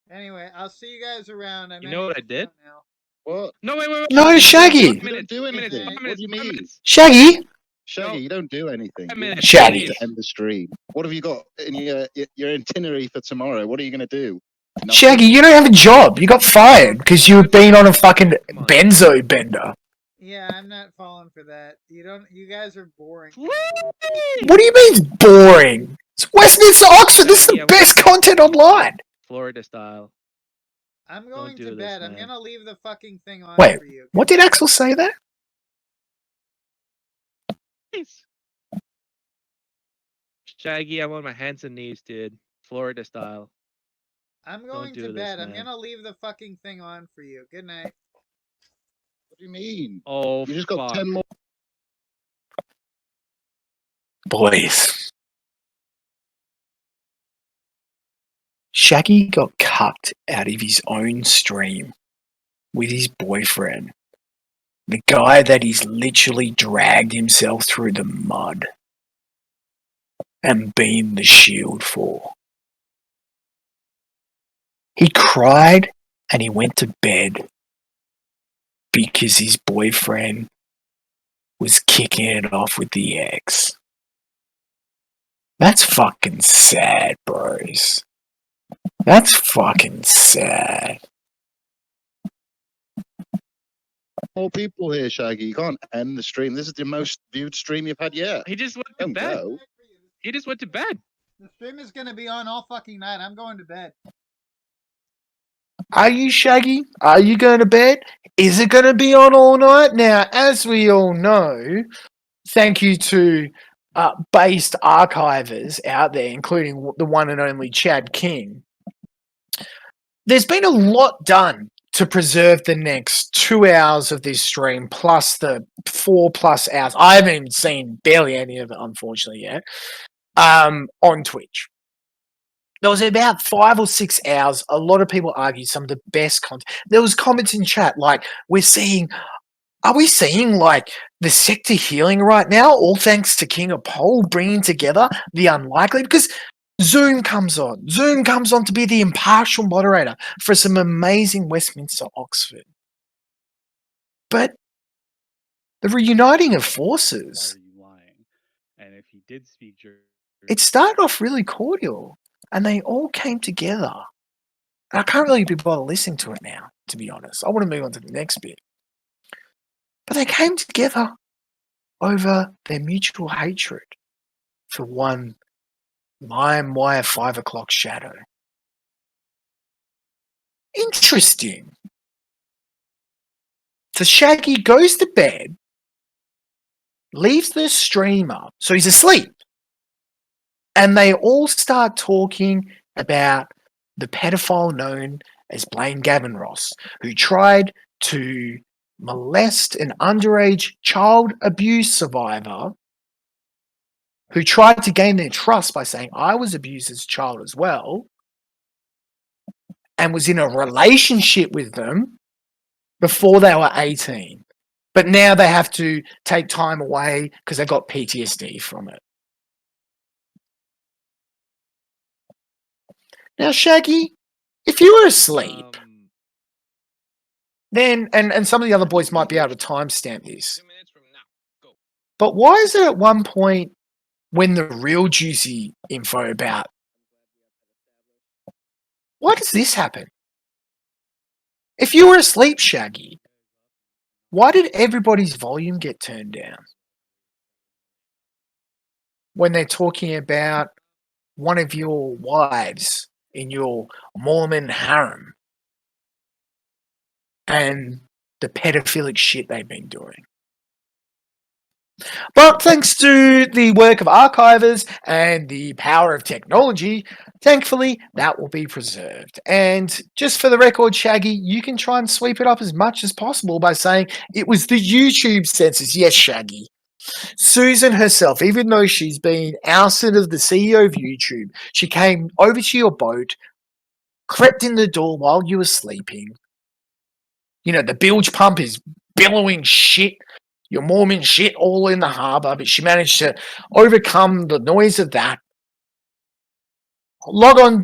Anyway, I'll see you guys around. I'm You know what I did? now. What? No, wait. No, Shaggy. You don't do anything. What do you mean? Shaggy? Shaggy, you don't do anything. A You minute, just Shaggy. need to end the stream. What have you got in your itinerary for tomorrow? What are you going to do? Nothing? Shaggy, you don't have a job. You got fired because you were being on a fucking benzo bender. Yeah, I'm not falling for that. You guys are boring. What do you mean boring? It's Westminster Oxford. This is the best content online. Florida style. I'm going do to this, bed. I'm man. gonna leave the fucking thing on Wait, for you. what did Axel say there? Shaggy, I'm on my hands and knees, dude. Florida style. I'm going do to this, bed. I'm man. gonna leave the fucking thing on for you. Good night. What do you mean? Oh, You just got fuck. 10 more. Boys. Shaggy got cucked out of his own stream with his boyfriend. The guy that he's literally dragged himself through the mud and been the shield for. He cried and he went to bed because his boyfriend was kicking it off with the ex. That's fucking sad, bros. That's fucking sad. More people here, Shaggy. You can't end the stream. This is the most viewed stream you've had yet. He just went to Don't bed. go. He just went to bed. The stream is gonna be on all fucking night. I'm going to bed. Are you, Shaggy? Are you going to bed? Is it going to be on all night? Now, as we all know, thank you to based archivers out there, including the one and only Chad King, there's been a lot done to preserve the next 2 hours of this stream, plus the 4+ hours. I haven't even seen barely any of it, unfortunately, yet, on Twitch. There was about 5 or 6 hours. A lot of people argued some of the best content. There was comments in chat like, are we seeing like the sector healing right now? All thanks to King of Pole bringing together the unlikely, because Zoom comes on. Zoom comes on to be the impartial moderator for some amazing Westminster Oxford. But the reuniting of forces, And if he did speak it started off really cordial, and they all came together. And I can't really be bothered listening to it now, to be honest. I want to move on to the next bit. But they came together over their mutual hatred for one LimeWire 5 o'clock shadow. Interesting. So Shaggy goes to bed, leaves the stream up, so he's asleep. And they all start talking about the pedophile known as Blaine Gavin Ross, who tried to molest an underage child abuse survivor, who tried to gain their trust by saying, I was abused as a child as well, and was in a relationship with them before they were 18. But now they have to take time away because they got PTSD from it. Now, Shaggy, if you were asleep, then, and some of the other boys might be able to timestamp this, but why is it at one point when the real juicy info about, why does this happen? If you were asleep, Shaggy, why did everybody's volume get turned down when they're talking about one of your wives in your Mormon harem and the pedophilic shit they've been doing? But thanks to the work of archivers and the power of technology, thankfully, that will be preserved. And just for the record, Shaggy, you can try and sweep it up as much as possible by saying it was the YouTube censors. Yes, Shaggy. Susan herself, even though she's been ousted of the CEO of YouTube, she came over to your boat, crept in the door while you were sleeping. You know, the bilge pump is billowing shit, your Mormon shit all in the harbour, but she managed to overcome the noise of that. Log on,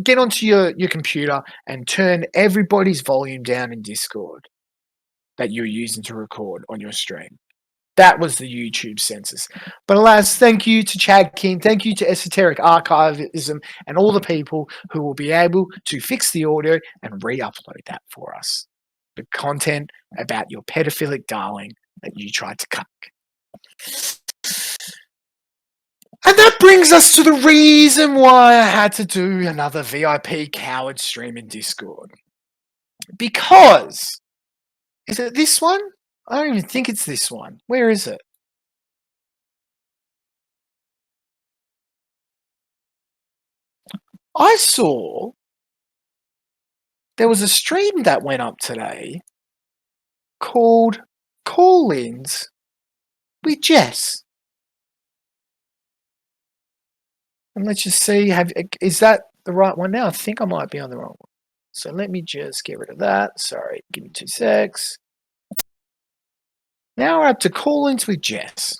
get onto your computer and turn everybody's volume down in Discord that you're using to record on your stream. That was the YouTube census. But alas, thank you to Chad King, thank you to Esoteric Archivism and all the people who will be able to fix the audio and re-upload that for us. The content about your pedophilic darling that you tried to cuck. And that brings us to the reason why I had to do another VIP coward stream in Discord. Because, is it this one? I don't even think it's this one. Where is it? I saw there was a stream that went up today called Call-Ins with Jess. And let's just see, is that the right one now? I think I might be on the wrong one. So let me just get rid of that. Sorry, give me 2 secs. Now we're up to Call-Ins with Jess.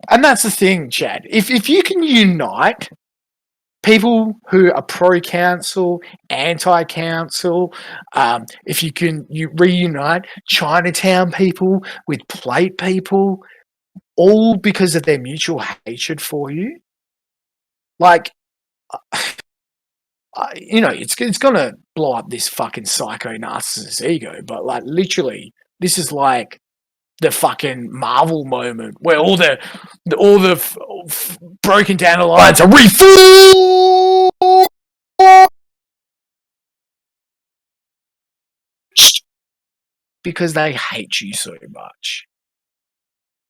And that's the thing, Chad. If you can unite people who are pro-council, anti-council, if you reunite Chinatown people with plate people, all because of their mutual hatred for you, like, it's going to blow up this fucking psycho narcissist ego, but like literally, this is like the fucking Marvel moment where all the broken down alliance are reformed because they hate you so much.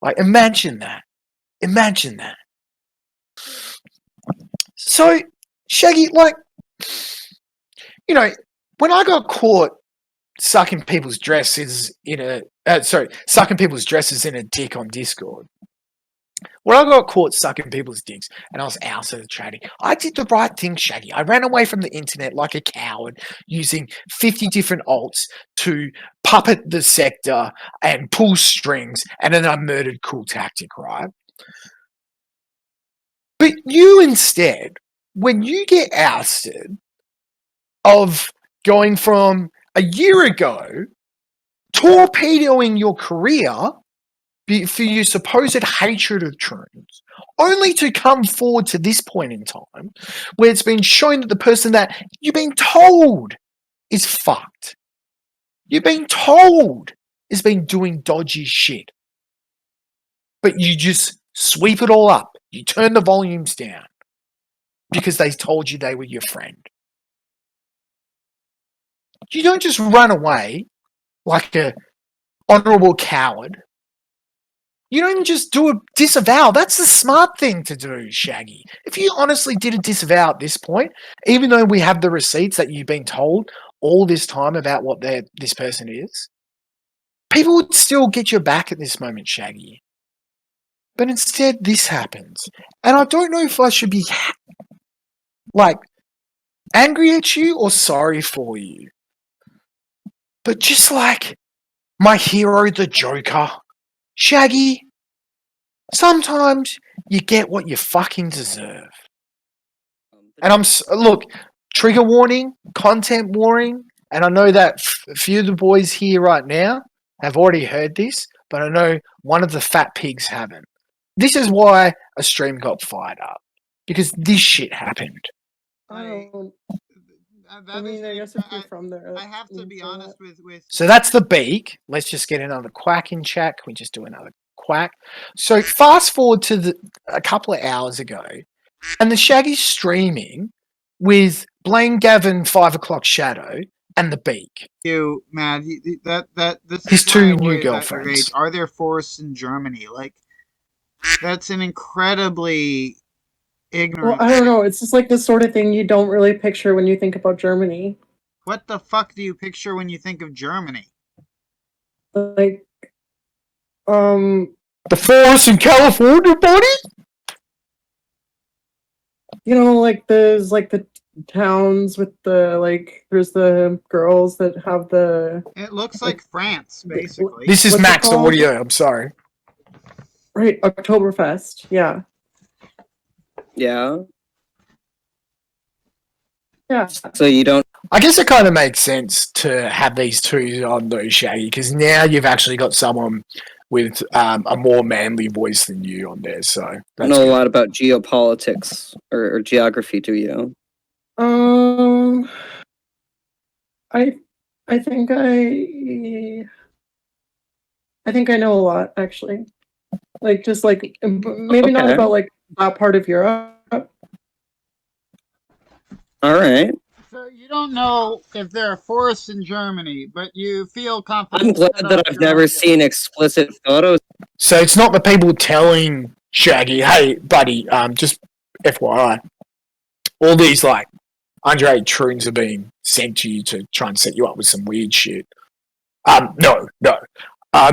Like, imagine that. Imagine that. So, Shaggy, like, when I got caught sucking people's dresses in a dick on Discord, when I got caught sucking people's dicks and I was ousted of trading, I did the right thing, Shaggy. I ran away from the internet like a coward using 50 different alts to puppet the sector and pull strings, and then I murdered Cool Tactic, right? But you instead, when you get ousted of going from a year ago torpedoing your career for your supposed hatred of Troons, only to come forward to this point in time where it's been shown that the person that you've been told is fucked. You've been told has been doing dodgy shit. But you just sweep it all up. You turn the volumes down because they told you they were your friend. You don't just run away like a honorable coward. You don't even just do a disavow. That's the smart thing to do, Shaggy. If you honestly did a disavow at this point, even though we have the receipts that you've been told all this time about what this person is, people would still get your back at this moment, Shaggy. But instead, this happens. And I don't know if I should be, angry at you or sorry for you. But just like my hero, the Joker, Shaggy, sometimes you get what you fucking deserve. And look, trigger warning, content warning, and I know that a few of the boys here right now have already heard this, but I know one of the fat pigs haven't. This is why a stream got fired up, because this shit happened. I mean, I guess if you're from there, I have to be honest with. So that's the beak. Let's just get another quack in chat. Can we just do another quack? So fast forward to a couple of hours ago, and the Shaggy's streaming with Blaine Gavin 5 o'clock Shadow and the beak. You, man, this his is two why I new worry about your girlfriends. age. Are there forests in Germany? That's an incredibly ignorant. Well, I don't know. It's just like the sort of thing you don't really picture when you think about Germany. What the fuck do you picture when you think of Germany? The forest in California, buddy? There's the towns with there's the girls that have the. It looks like France, basically. This is Max Audio. I'm sorry. Right, Oktoberfest. Yeah. Yeah. Yeah. So you don't. I guess it kind of makes sense to have these two on those, Shaggy, because now you've actually got someone with a more manly voice than you on there. So I know a lot about geopolitics or geography, do you? I think I know a lot, actually. Maybe not about that part of Europe. All right. So you don't know if there are forests in Germany, but you feel confident. I'm glad that I've never seen explicit photos. So it's not the people telling Shaggy, "Hey, buddy, just FYI, all these underage troons are being sent to you to try and set you up with some weird shit." No.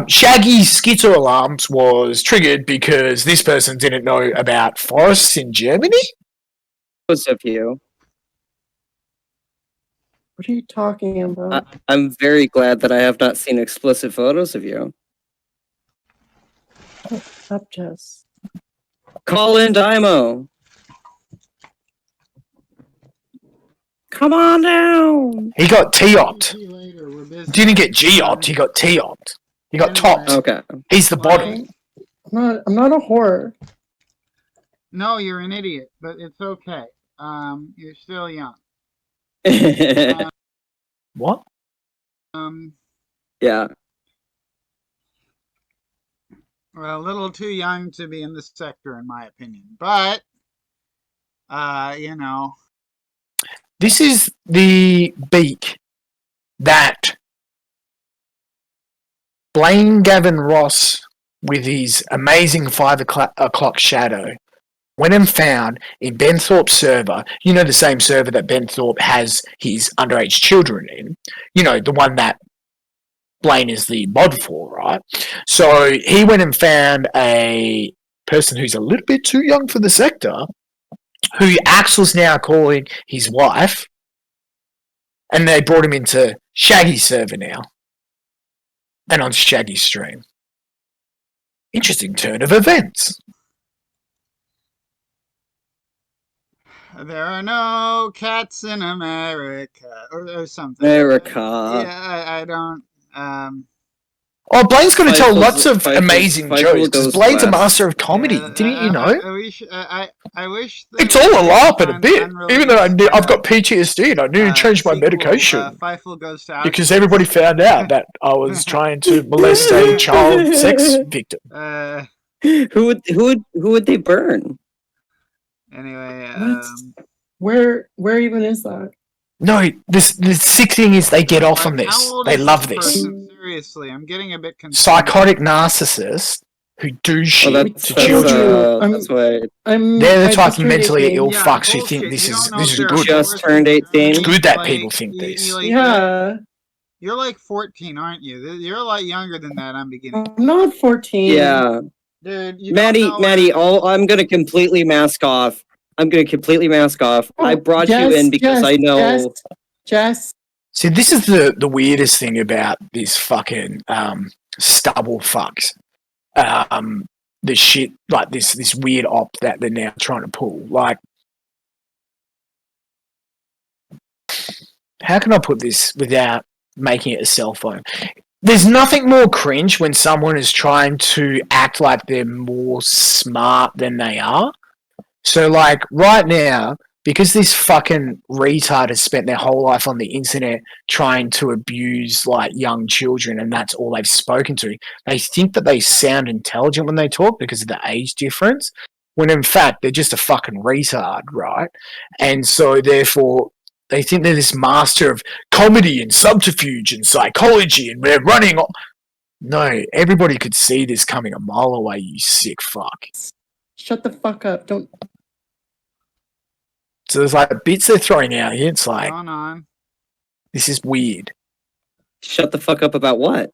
Shaggy's schizo alarms was triggered because this person didn't know about forests in Germany. Photos of you. What are you talking about? I'm very glad that I have not seen explicit photos of you. What's up, Jess? Call in Dymo. Come on down. He got T-opt. Didn't get G-opt, he got T-opt. He got topped. Okay. He's the bottom. I'm not a whore. No, you're an idiot, but it's okay. You're still young. What? Yeah. Well, a little too young to be in this sector, in my opinion. But, This is the beak that Blaine Gavin Ross, with his amazing 5 o'clock Shadow, went and found in Ben Thorpe's server. You know, the same server that Ben Thorpe has his underage children in. You know, the one that Blaine is the mod for, right? So he went and found a person who's a little bit too young for the sector, who Axel's now calling his wife, and they brought him into Shaggy's server now, and on Shaggy's stream. Interesting turn of events. There are no cats in America, or something. America. Yeah, I don't. Oh, Blaine's going to tell lots of Fightful- amazing Fightful jokes. Because goes Blaine's a west. master of comedy. Didn't you know? I wish. It's all a laugh at a bit. Even though I've got PTSD and I need to change my medication. Fightful goes to Because everybody found out that I was trying to molest a child sex victim. Who would they burn? Anyway, Where even is that? No, the sick thing is they get off on how this. old They is love this this. person? Seriously, I'm getting a bit concerned. Psychotic narcissists who do shit to children. That's why They're the type of mentally ill fucks who think this is good. just turned 18. It's good that people think this. Yeah. You're like 14, aren't you? You're a lot younger than that. I'm beginning. I'm not 14. Yeah. Dude, you Maddie, I'm gonna completely mask off. I brought you in because I know. Jess. See, this is the weirdest thing about this fucking stubble fucks. The shit, like this weird op that they're now trying to pull. Like, how can I put this without making it a cell phone? There's nothing more cringe when someone is trying to act like they're more smart than they are. So, like, right now, because this fucking retard has spent their whole life on the internet trying to abuse, like, young children, and that's all they've spoken to, they think that they sound intelligent when they talk because of the age difference, when in fact, they're just a fucking retard, right? And so, therefore, they think they're this master of comedy and subterfuge and psychology, and they're running on. No, everybody could see this coming a mile away, you sick fuck. Shut the fuck up. Don't. So there's like bits they're throwing out here. It's like, Going on. This is weird. Shut the fuck up about what?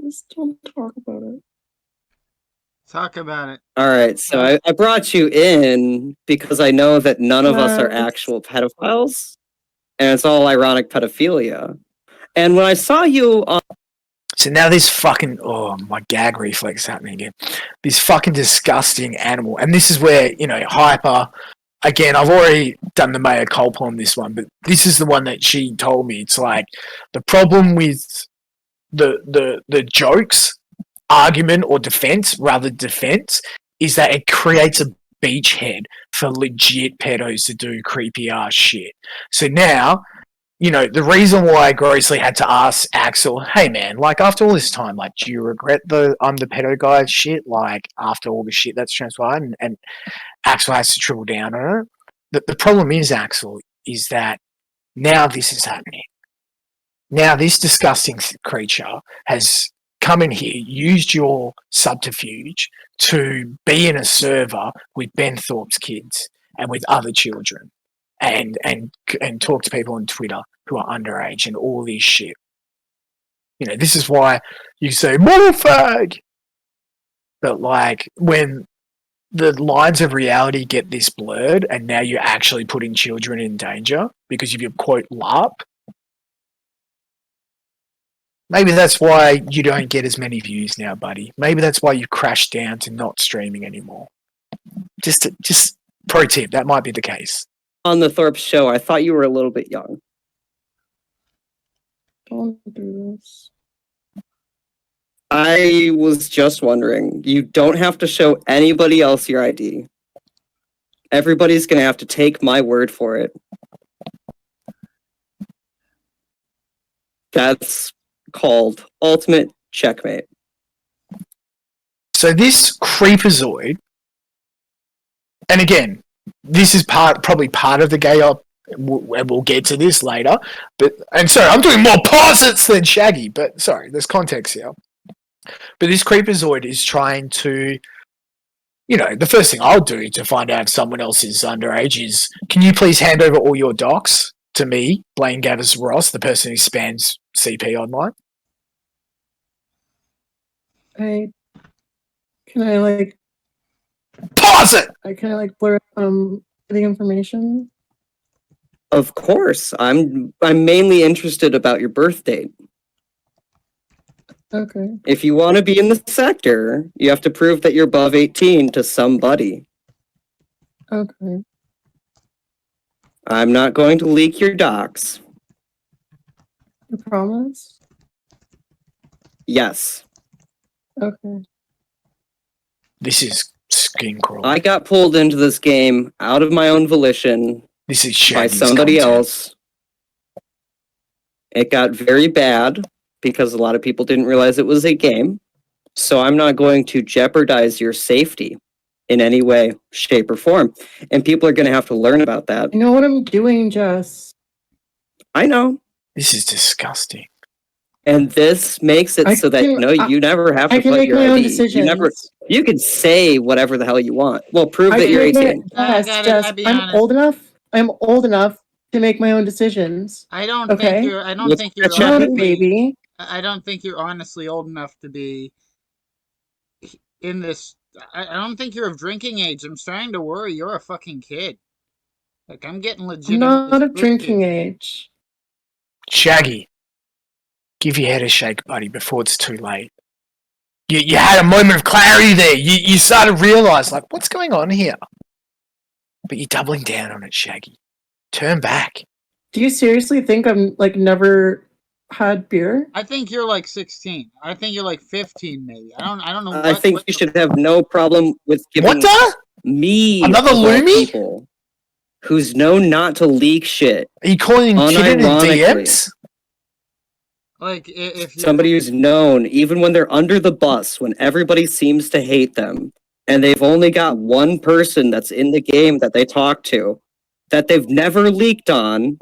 Just don't talk about it. Talk about it. All right, so I brought you in because I know that none of us are actual pedophiles, and it's all ironic pedophilia. And when I saw you on... So now this fucking... Oh, my gag reflex is happening again. This fucking disgusting animal. And this is where, you know, Hyper... Again, I've already done the mea culpa on this one, but this is the one that she told me. It's like, the problem with the jokes... argument or defense, rather defense, is that it creates a beachhead for legit pedos to do creepy ass shit. So now, you know, the reason why Grossly had to ask Axel, hey man, like after all this time, like do you regret the I'm the pedo guy shit, like after all the shit that's transpired, and Axel has to triple down on it. The problem is, Axel, is that now this is happening. Now this disgusting creature has come in here, used your subterfuge to be in a server with Ben Thorpe's kids and with other children, and talk to people on Twitter who are underage and all this shit. You know, this is why you say motherfuck. But like when the lines of reality get this blurred, and now you're actually putting children in danger because of your quote LARP. Maybe that's why you don't get as many views now, buddy. Maybe that's why you crashed down to not streaming anymore. Just pro tip, that might be the case. On the Thorpe show, I thought you were a little bit young. Don't do this. I was just wondering. You don't have to show anybody else your ID. Everybody's gonna have to take my word for it. That's called ultimate checkmate. So this creepazoid, and again, this is probably part of the gay op, and we'll get to this later. And sorry, I'm doing more posits than Shaggy, but sorry, there's context here. But this creepazoid is trying to, you know, the first thing I'll do to find out if someone else is underage is, can you please hand over all your docs to me, Blaine Gavis Ross, the person who spams CP online? Can I like pause it? Can I like blur the information? Of course. I'm mainly interested about your birth date. Okay. If you want to be in the sector, you have to prove that you're above 18 to somebody. Okay. I'm not going to leak your docs. You promise? Yes. Okay. This is skin crawl. I got pulled into this game out of my own volition. This is by Shaggy's somebody content. else. It got very bad because a lot of people didn't realize it was a game. So I'm not going to jeopardize your safety in any way, shape, or form. And people are going to have to learn about that. I know what I'm doing, Jess. I know. This is disgusting. And this makes it so that you never have to I can put make your my own ID. You can say whatever the hell you want. Well, prove that you're 18. Jess, I'm old enough. I'm old enough to make my own decisions. I don't Okay? think you're. I don't think you're. Not a honestly- baby. I don't think you're honestly old enough to be in this. I don't think you're of drinking age. I'm starting to worry. You're a fucking kid. Like I'm getting I'm legitimate. not of drinking age. Shaggy, give your head a shake, buddy, before it's too late. You had a moment of clarity there. You started to realise, like, what's going on here? But you're doubling down on it, Shaggy. Turn back. Do you seriously think I'm like never had beer? I think you're like 16. I think you're like 15, maybe. I don't know. I think you should have no problem with giving me Another of all Loomy? people who's known not to leak shit. Are you calling Kidden in DMs? Like if Somebody who's known, even when they're under the bus, when everybody seems to hate them, and they've only got one person that's in the game that they talk to, that they've never leaked on.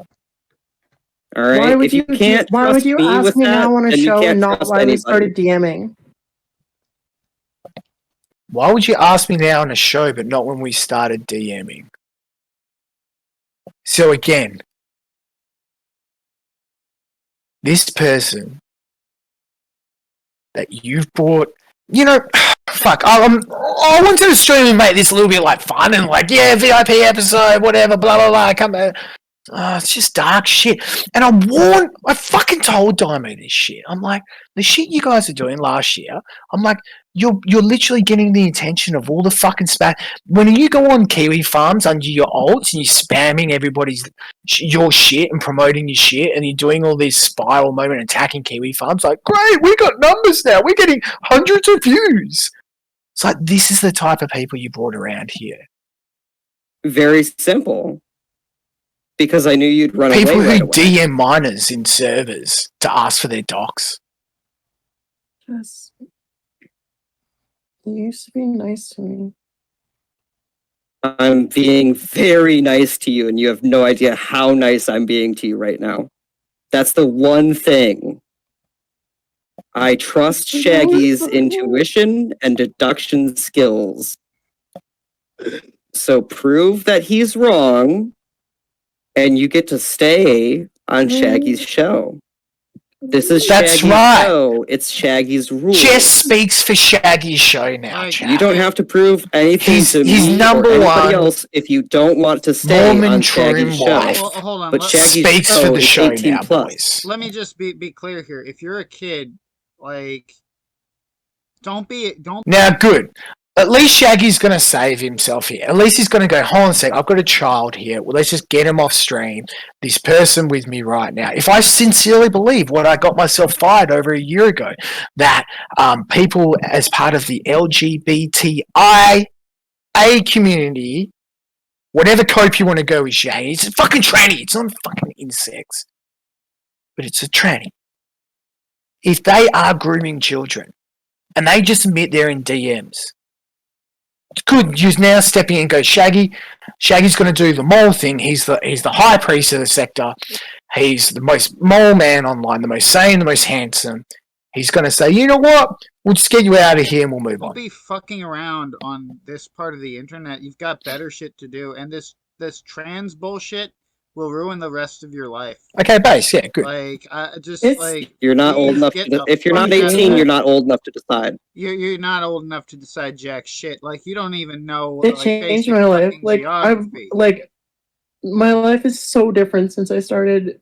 All right. Why would if you you? can't Why would trust you me ask with me that, now on a then you show can't and not trust why we anybody. started DMing? Why would you ask me now on a show, but not when we started DMing? So again, this person that you've brought, fuck, I wanted to stream and make this a little bit like fun and like, yeah, VIP episode, whatever, blah, blah, blah, come back. It's just dark shit. And I fucking told Dimo this shit. I'm like, the shit you guys are doing last year, I'm like, you're literally getting the attention of all the fucking spam. When you go on Kiwi Farms under your alts and you're spamming your shit and promoting your shit and you're doing all this spiral moment attacking Kiwi Farms, like, great, we got numbers now. We're getting hundreds of views. It's like, this is the type of people you brought around here. Very simple. Because I knew you'd run People away right who away. DM minors in servers to ask for their docs. Jess, you used to be nice to me. I'm being very nice to you, and you have no idea how nice I'm being to you right now. That's the one thing. I trust Shaggy's intuition and deduction skills. So prove that he's wrong, and you get to stay on Shaggy's show. This is That's Shaggy's right. show. It's Shaggy's rules. Jess speaks for Shaggy's show now, chat. You don't have to prove anything to he's me number or anybody one else if you don't want to stay Mormon on trim Shaggy's show. wife. Well, hold on. But Shaggy's Speaks show for the is show 18 now, plus. boys. Let me just be clear here. If you're a kid, like, don't. Now, good. At least Shaggy's going to save himself here. At least he's going to go, hold on a sec, I've got a child here. Well, let's just get him off stream. This person with me right now. If I sincerely believe what I got myself fired over a year ago, that people as part of the LGBTIA community, whatever cope you want to go with, Shaggy, it's a fucking tranny. It's not fucking insects. But it's a tranny. If they are grooming children, and they just admit they're in DMs, good, you now step in and go, Shaggy's going to do the mole thing. He's the high priest of the sector. He's the most mole man online, the most sane, the most handsome. He's going to say, you know what? We'll just get you out of here and we'll move on. Don't be fucking around on this part of the internet. You've got better shit to do. And this trans bullshit, will ruin the rest of your life. Okay, base, yeah, good. Like, just It's, like you're not old please enough get to. the If you're fuck not out of 18, that. you're not old enough to decide. You're not old enough to decide jack shit. Like, you don't even know It like changed basic my life. fucking Like I've geography. like my life is so different since I started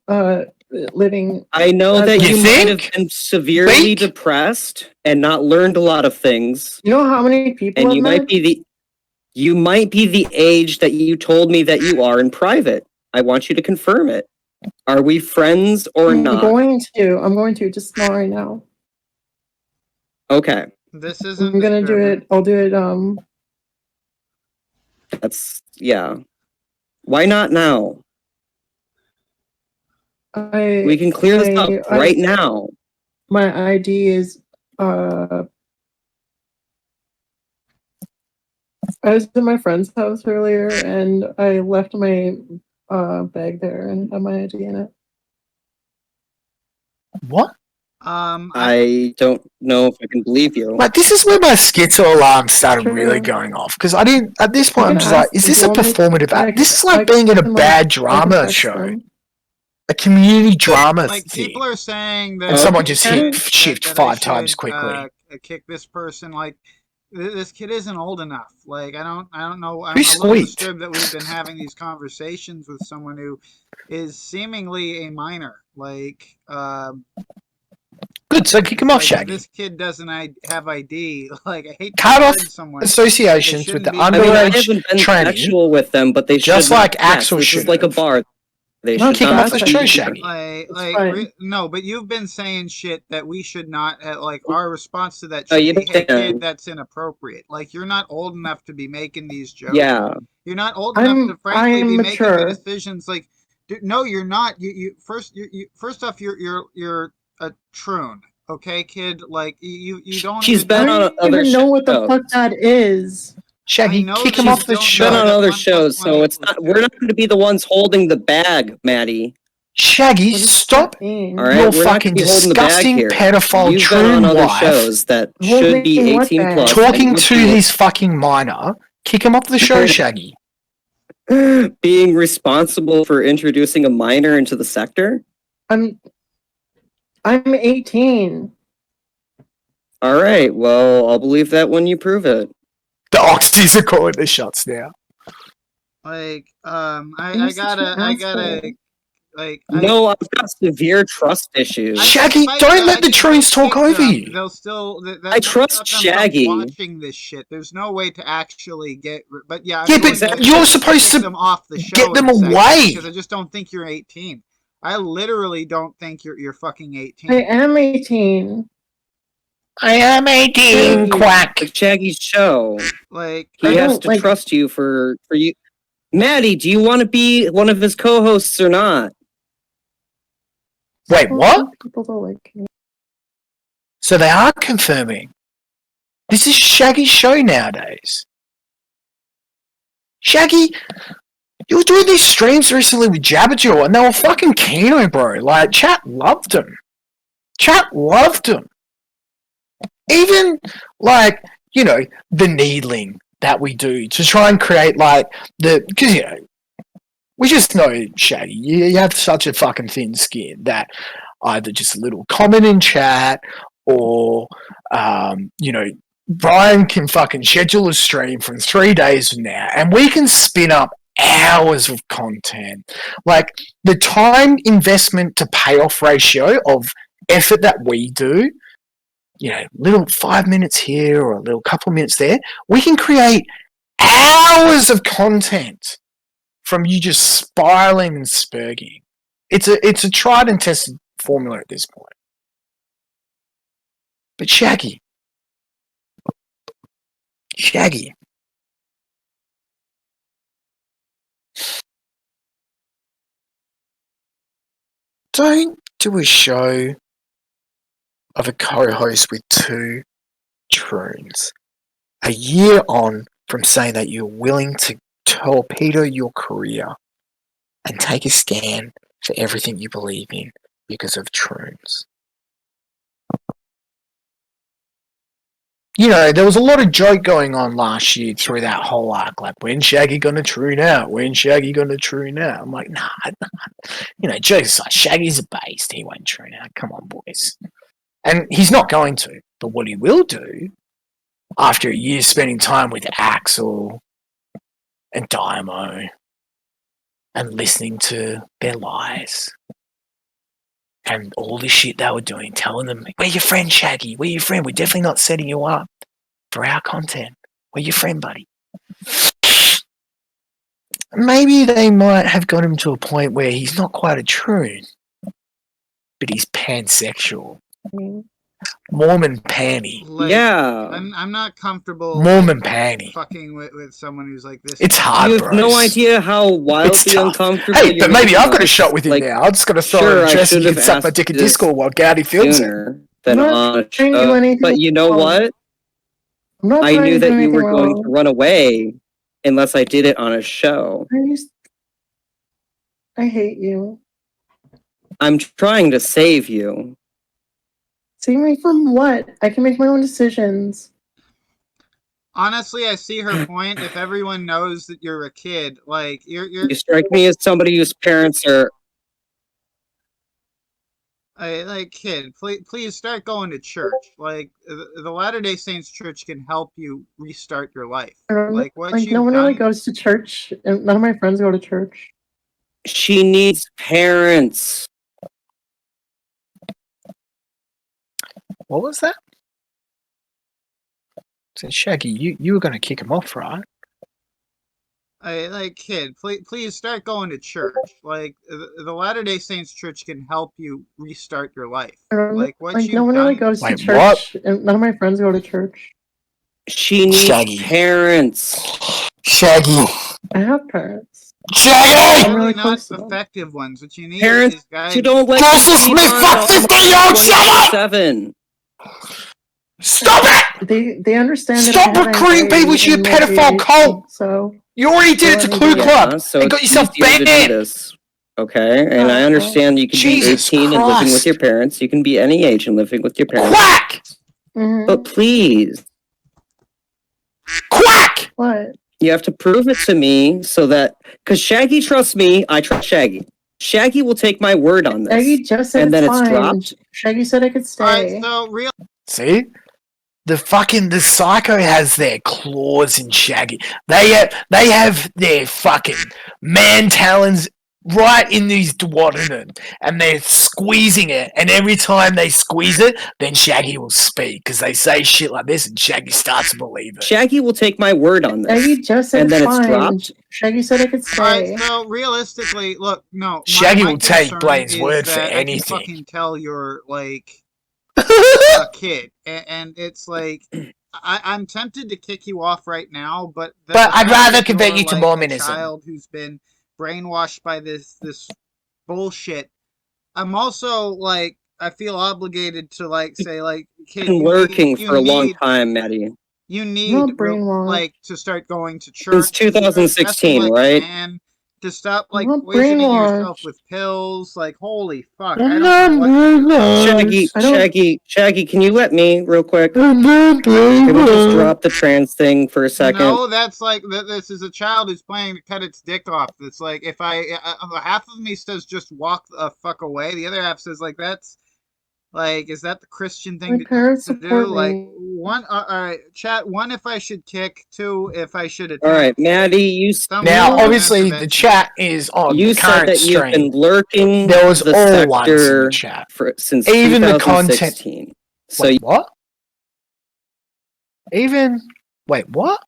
living. I know as that a- you might have been severely depressed and not learned a lot of things. You know how many people And I've you met? might be the age that you told me that you are in private. I want you to confirm it. Are we friends or I'm not? going to, just not right now. Okay. This isn't I'm gonna do disturbing. it. I'll do it. That's yeah. Why not now? We can clear this up right now. My ID is I was in my friend's house earlier and I left my bag there and had my ID in it. What? I don't know if I can believe you. Like, this is where my schizo alarm started really going off. Because I didn't, at this point, I'm just like, is this a performative act? This is like being in a bad drama show. A community drama Like, thing. people are saying that And someone just hit that shift I 5 times should, quickly. Kick this person. Like, this kid isn't old enough. Like, I don't know. I'm Be a little sweet. disturbed that we've been having these conversations with someone who is seemingly a minor. Like, Good, so kick him off, like, Shaggy. this kid doesn't have ID. Like, I hate to Cut off judge someone. associations with the I mean, I underage haven't been tranny. sexual with them, but they Just should like not, yes, Axel this should is like a have. bar. They No, should kick him not off the be show, here. Shaggy. No, but you've been saying shit that we should not. Like, our response to that Oh, should you be, "Hey, can. kid, that's inappropriate." Like, you're not old enough to be making these jokes. Yeah. You're not old enough to, frankly, I'm be making the mature. decisions. Like, no, you're not. You first off, you're a troon. Okay, kid. Like, you don't. She's even been know- on I don't other even know what the shows. fuck that is. Shaggy, know kick that him you off the don't She's show. been on that other one shows, plus one so it's equals not. We're not going to be the ones holding the bag, Maddie. Shaggy, stop All right, your we're not fucking going to be holding the bag disgusting here. pedophile You've been on troon other wife shows that Holding should be what 18 bag? plus. talking and to would be his fucking minor. Kick him off the show, Shaggy. being responsible for introducing a minor into the sector. I'm 18. All right, well, I'll believe that when you prove it. The Oxys are calling the shots now. Like, You're I such an gotta, asshole. like, No, I've got severe trust issues. Shaggy, despite don't that, let the troons talk over you. They'll still. I trust Shaggy. Watching this shit. There's no way to actually get. But yeah, Yeah, but you're supposed kick to them off the show get them in a second, away. because I just don't think you're 18. I literally don't think you're fucking 18. I am 18. I am 18, quack. It's Shaggy's show. Like, He has to trust you for you. Maddie, do you want to be one of his co-hosts or not? Wait, what? People don't like me. So they are confirming. This is Shaggy's show nowadays. Shaggy, you were doing these streams recently with Jabberjaw and they were fucking Kino, bro. Like, chat loved him. Chat loved him. Even, like, you know, the needling that we do to try and create, like, because, you know, we just know, Shaggy, you have such a fucking thin skin that either just a little comment in chat or, you know, Brian can fucking schedule a stream from 3 days from now and we can spin up hours of content. Like, the time investment to payoff ratio of effort that we do, you know, little 5 minutes here or a little couple of minutes there, we can create hours of content from you just spiraling and spurging. It's a tried and tested formula at this point. But Shaggy, don't do a show of a co-host with 2 troons a year on from saying that you're willing to torpedo your career and take a stand for everything you believe in because of troons. you know, there was a lot of joke going on last year through that whole arc. Like, when's Shaggy gonna tune out? When's Shaggy gonna tune out? I'm like, nah. You know, jokes aside, Shaggy's a beast. He won't tune out. Come on, boys. And he's not going to. But what he will do, after a year spending time with Axel and Dynamo and listening to their lies and all the shit they were doing, telling them, we're your friend, Shaggy. We're your friend. We're definitely not setting you up for our content. We're your friend, buddy. Maybe they might have got him to a point where he's not quite a troon, but he's pansexual. Mormon panty. Like, Yeah. I'm not comfortable Mormon panty. fucking with someone who's like this. It's hard, You have bros. no idea how wildly uncomfortable. Hey, you're but maybe making I've got a us. shot with him Like, now. I'm just going to throw sure, a I dress should and you can have suck my asked dick in this Discord while Gowdy films it. sooner than I'm not on a trying to do show. anything But you know wrong. what? I'm not I trying knew to do that you anything were going to wrong. run away unless I did it on a show. I hate you. I'm trying to save you. Save me from what? I can make my own decisions. Honestly, I see her point. If everyone knows that you're a kid, like you're You strike me as somebody whose parents are. like kid. Please start going to church. Like the Latter-day Saints Church can help you restart your life. Like what Like you've no one done. really goes to church, and none of my friends go to church. She needs parents. What was that? So Shaggy, you were going to kick him off, right? Like kid, please start going to church. Like the Latter-day Saints Church can help you restart your life. Like what Like you've no one done. really goes to Wait, church, and none of my friends go to church. She needs Shaggy. parents. Shaggy. I have parents. Shaggy! I'm really Not close to them. effective ones. What you need Parents is guys. who don't let Joseph you Smith, fuck 50-year-old, shut up! 7. Stop it! They understand that Stop I have recruiting anxiety people to your and pedophile ADHD, cult! So You already did it to Clue Club So and got it's yourself easier to do banned! this. Okay, and I understand you can Jesus be 18 and living with Christ. your parents. You can be any age and living with your parents. Quack! But please, Quack! What? you have to prove it to me so that because Shaggy trusts me, I trust Shaggy. Shaggy will take my word on this. Shaggy just said and then it's it's fine. dropped. Shaggy said I could stay. Alright, so real. See? The psycho has their claws in Shaggy. They have their fucking man talons right in these duodenum, and they're squeezing it. And every time they squeeze it, then Shaggy will speak because they say shit like this, and Shaggy starts to believe it. Shaggy will take my word on this. Shaggy just said and then it's it's fine. dropped. Shaggy said I could stay. Alright, so realistically, look, no. Shaggy my will take concern Blaine's is word for that anything. I can fucking tell you're like a kid, and it's like I'm tempted to kick you off right now, but I'd rather that convert you're, you to like, Mormonism. A child who's been brainwashed by this bullshit. I'm also like I feel obligated to like say like kid, Been lurking you for a long need- time, Maddie. You Not need brainwashed. like to start going to church. Since 2016, right? And to stop like Not poisoning yourself brainwashed. with pills. Like holy fuck, I don't know what. Shaggy, can you let me real quick? Can we just drop the trans thing for a second? No, that's like this is a child who's playing to cut its dick off. It's like if half of me says just walk the fuck away, the other half says like that's like is that the Christian thing My parents to do? support Like me. one, all right, chat. One, if I should kick. Two, if I should attack. All right, Maddie, you Now, obviously, the chat is on you the said current that you've stream. been lurking There was the all ones in the sector chat. since Even the 2016. content. So Wait, what? Wait, what?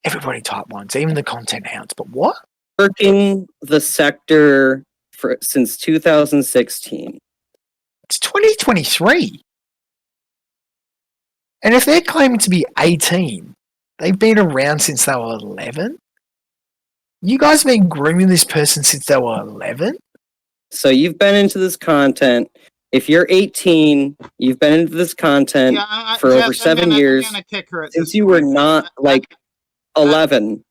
Everybody type once. Even the content hounds. But what? lurking the sector since 2016. It's 2023. And if they're claiming to be 18, they've been around since they were 11? You guys have been grooming this person since they were 11? So you've been into this content. If you're 18, you've been into this content for over 7 years since you were not like 11.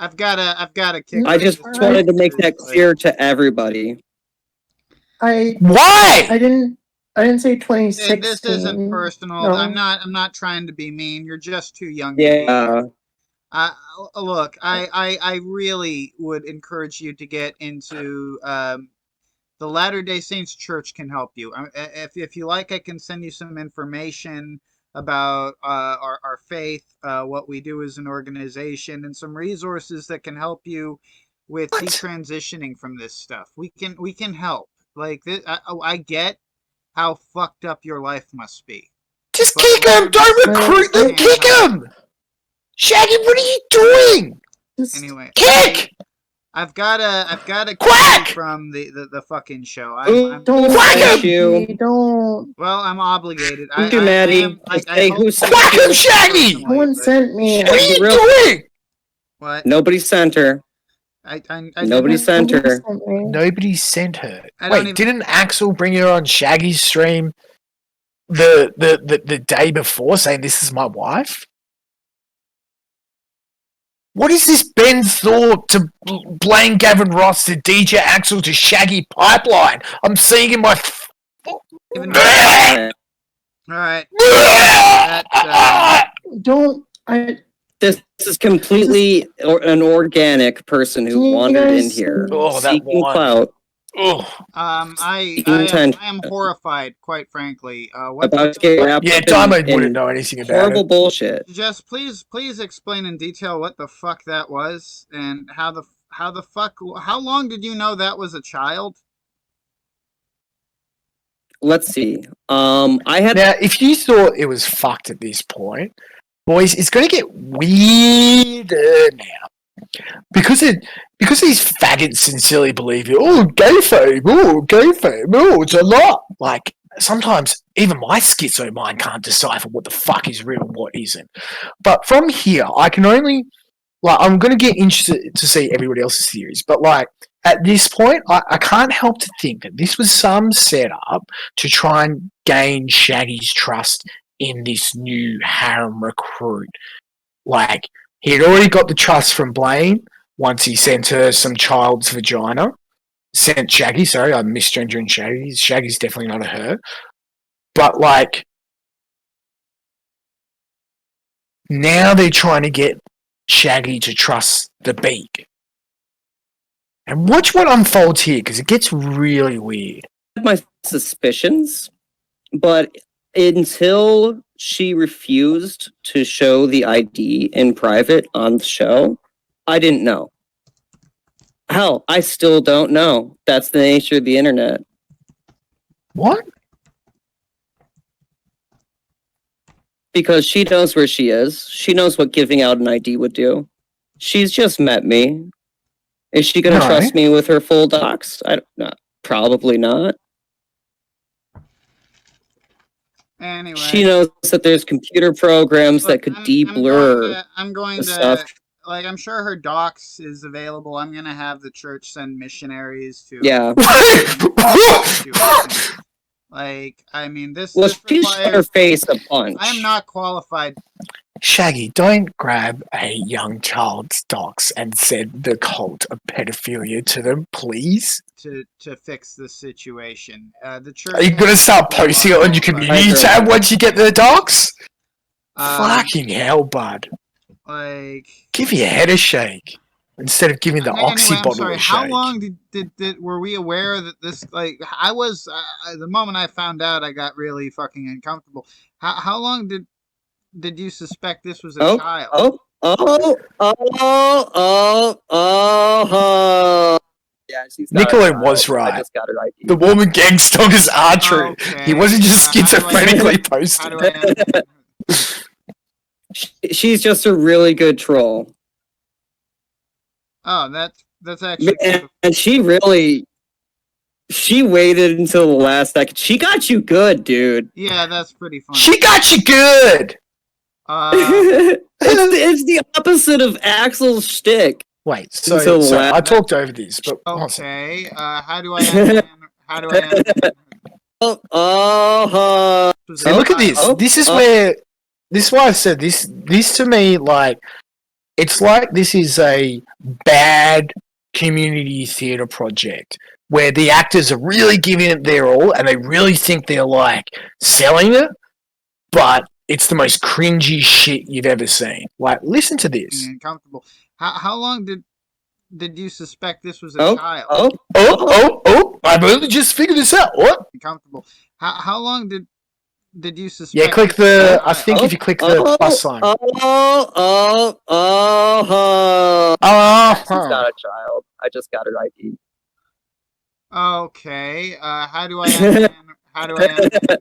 I've gotta kick. I just wanted to make that clear to everybody. Why? I didn't I didn't say Hey, 2016. this isn't personal. No. I'm not trying to be mean. You're just too young to be. Yeah. Look, I really would encourage you to get into the Latter-day Saints Church can help you. If you like, I can send you some information about our faith, what we do as an organization, and some resources that can help you with detransitioning from this stuff. We can help. Like this, I get how fucked up your life must be. Just kick him! Don't recruit them! Kick him! Shaggy, what are you doing? Anyway, kick! I've got a quack from the fucking show. I'm Don't Whack you. Don't. Well, I'm obligated. Thank you, Maddie. Whack him, Shaggy! No one sent me. What are you doing? What? Nobody sent her. Nobody sent her. Nobody sent her. I don't Wait, didn't Axel bring her on Shaggy's stream the day before saying this is my wife? What is this Ben Thorpe to Blaine Gavin Ross to DJ Axel to Shaggy pipeline? I'm seeing in my... Alright. Don't. This is completely an organic person who wandered in here, seeking clout. I am horrified, quite frankly. About to get wrapped up Diamond wouldn't know anything about horrible it. bullshit. Just please explain in detail what the fuck that was and how the fuck. How long did you know that was a child? Let's see. I had Now, if you thought it was fucked at this point, boys, it's going to get weirder now. Because these faggots sincerely believe it. Oh, gay fame. Oh, it's a lot. Like, sometimes even my schizo mind can't decipher what the fuck is real and what isn't. But from here, I can only... Like, I'm going to get interested to see everybody else's theories. But, like, at this point, I can't help to think that this was some setup to try and gain Shaggy's trust in this new harem recruit. Like, he had already got the trust from Blaine once he sent her some child's vagina. Sent Shaggy, sorry, I'm misgendering Shaggy. Shaggy's definitely not a her. But, like, now they're trying to get Shaggy to trust the beak. And watch what unfolds here, because it gets really weird. I had my suspicions, but until she refused to show the ID in private on the show, I didn't know. Hell, I still don't know. That's the nature of the internet. What? Because she knows where she is. She knows what giving out an ID would do. She's just met me. Is she going to trust me with her full docs? Probably not. Anyway, She knows that there's computer programs that could de-blur I'm going the to stuff. like. I'm sure her docs is available. I'm gonna have the church send missionaries to. Yeah. Like, I mean, this. Well, this she shot her face a bunch. I am not qualified. Shaggy, don't grab a young child's docs and send the cult of pedophilia to them, please. To fix the situation. The church. Are you going to start posting it on your community tab once you get the docs? Fucking hell, bud. Like, give your head a shake instead of giving the oxy I'm bottle sorry, a shake. how long did were we aware that this, like, I was the moment I found out, I got really fucking uncomfortable. How long did you suspect this was a child? Yeah, she's Nicola was right. I just got her ID. The woman gang stalkers are true. He wasn't just schizophrenically posted. She's just a really good troll. Oh, that's actually. And she waited until the last second. She got you good, dude. Yeah, that's pretty funny. She got you good. It's the opposite of Axel's shtick. Wait, so I talked over this, but okay. How do I end? See, look at this. This is where. This is why I said this. This to me, like, it's like this is a bad community theatre project where the actors are really giving it their all and they really think they're like selling it, but it's the most cringy shit you've ever seen. Like, listen to this. Uncomfortable. How long did you suspect this was a child? I've only just figured this out. What? Uncomfortable. How long did you suspect? Yeah, click the. I think if you click the plus sign. She's not a child. I just got her ID. Okay. How do I? Animate?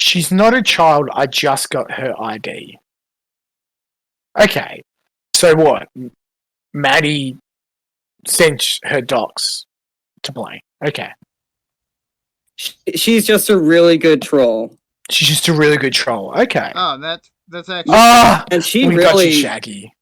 She's not a child. I just got her ID. Okay. So what? Maddie sent her docs to play. Okay. She's just a really good troll. She's just a really good troll. Okay. Oh, that's actually. And she we really. got you, Shaggy.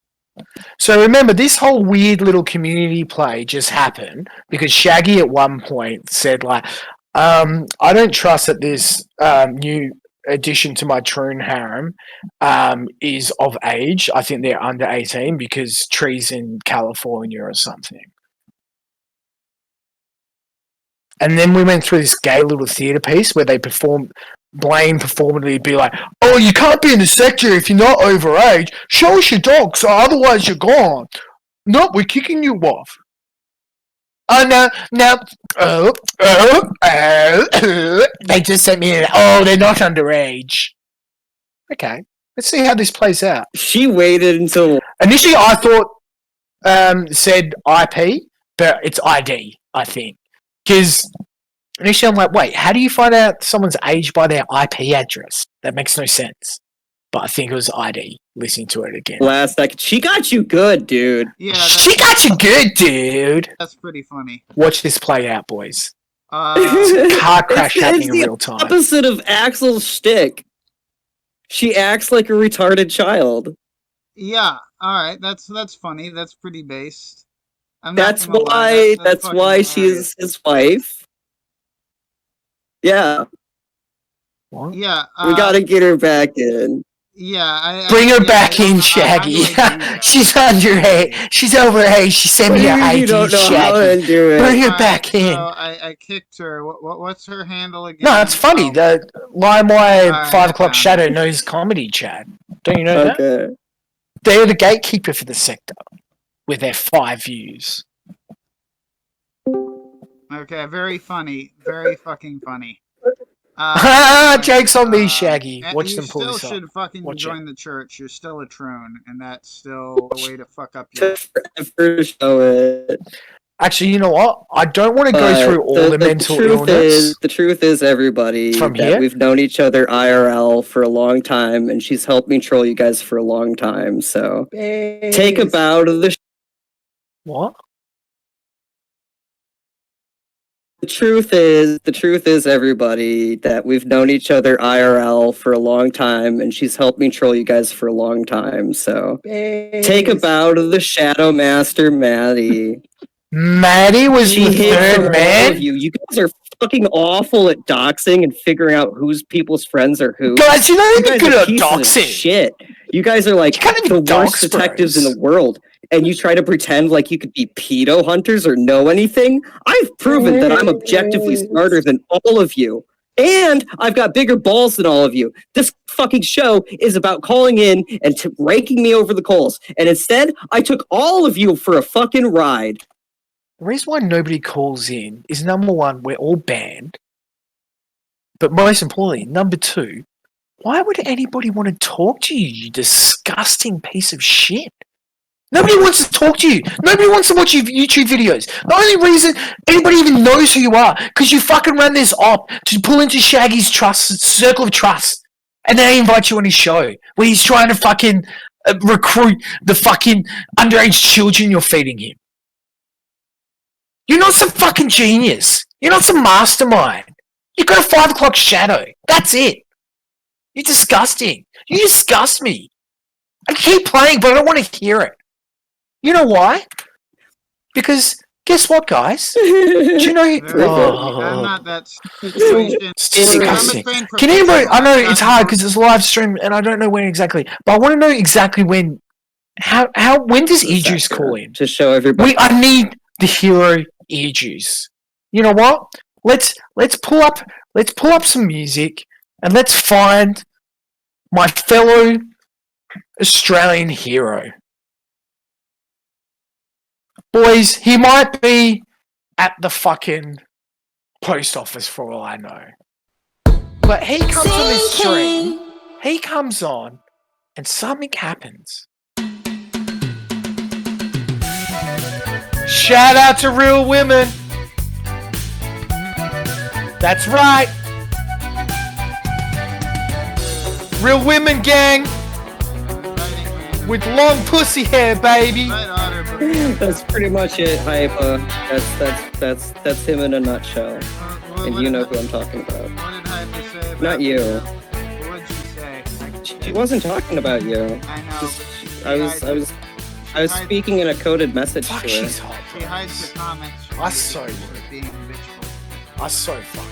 So remember, this whole weird little community play just happened because Shaggy at one point said, like, I don't trust that this new addition to my Troon harem is of age. I think they're under 18 because Tree's in California or something. And then we went through this gay little theatre piece where they Blaine performatively be like, oh, you can't be in the sector if you're not over age. Show us your dogs, or otherwise you're gone. Nope, we're kicking you off. Oh, no. They just sent me in. Oh, they're not underage. Okay, let's see how this plays out. She waited until... Initially, I thought said IP, but it's ID, I think. Because initially I'm like, wait, how do you find out someone's age by their IP address? That makes no sense. But I think it was ID, listening to it again. Last second. She got you good, dude. Yeah, she got you good, dude. That's pretty funny. Watch this play out, boys. It's a car crash happening in real time. Opposite of Axel's shtick. She acts like a retarded child. Yeah, alright, that's funny. That's pretty based. That's why she's his wife. Yeah. What? Yeah. We gotta get her back in. Yeah. Bring her back in, Shaggy. She's underage. She's overage. She sent me her ID, Shaggy. Bring her back in. So I kicked her. What's her handle again? No, it's funny. The LimeWire 5 o'clock Shadow knows comedy, Chad. Don't you know that? They're the gatekeeper for the sector with their 5 views. Okay, very funny. Very fucking funny. Jokes on me, Shaggy. Watch them pull this You still should fucking join the church. You're still a troon, and that's still a way to fuck up your... Actually, you know what? I don't want to go through all the mental illness. The truth is, everybody, here? We've known each other IRL for a long time, and she's helped me troll you guys for a long time, so... Take a bow to the... What? The truth is, everybody, that we've known each other IRL for a long time, and she's helped me troll you guys for a long time, so... Take a bow to the Shadow Master, Maddie. Maddie was the third man? You guys are fucking awful at doxing and figuring out whose people's friends are who. Guys, you're not even guys good are at pieces of doxing. Shit. You guys are like the worst detectives in the world. And you try to pretend like you could be pedo hunters or know anything? I've proven that I'm objectively smarter than all of you. And I've got bigger balls than all of you. This fucking show is about calling in and raking me over the coals. And instead, I took all of you for a fucking ride. The reason why nobody calls in is, number one, we're all banned. But most importantly, number two, why would anybody want to talk to you, you disgusting piece of shit? Nobody wants to talk to you. Nobody wants to watch your YouTube videos. The only reason anybody even knows who you are, because you fucking run this op to pull into Shaggy's circle of trust. And then he invites you on his show, where he's trying to fucking recruit the fucking underage children you're feeding him. You're not some fucking genius. You're not some mastermind. You've got a 5 o'clock shadow. That's it. You're disgusting. You disgust me. I keep playing, but I don't want to hear it. You know why? Because guess what, guys? Do you know? I'm not that situation. Disgusting. Can anybody? I know it's hard because it's a live stream, and I don't know when exactly. But I want to know exactly when. When does Idris call in to show everybody? I need the hero ear juice. You know what? Let's pull up some music and let's find my fellow Australian hero. Boys, he might be at the fucking post office for all I know. But he comes on this stream, he comes on, and something happens. Shout out to Real Women. That's right. Real Women gang. With long pussy hair, baby. That's pretty much it, Hypa. That's him in a nutshell. And you know who I'm talking about. What did Hypa say about Not you. What did she say? She wasn't talking about you. I know. Just, I was speaking in a coded message to her. She's hot. She hides the comments. I so would. Being bitchful. I so fucking.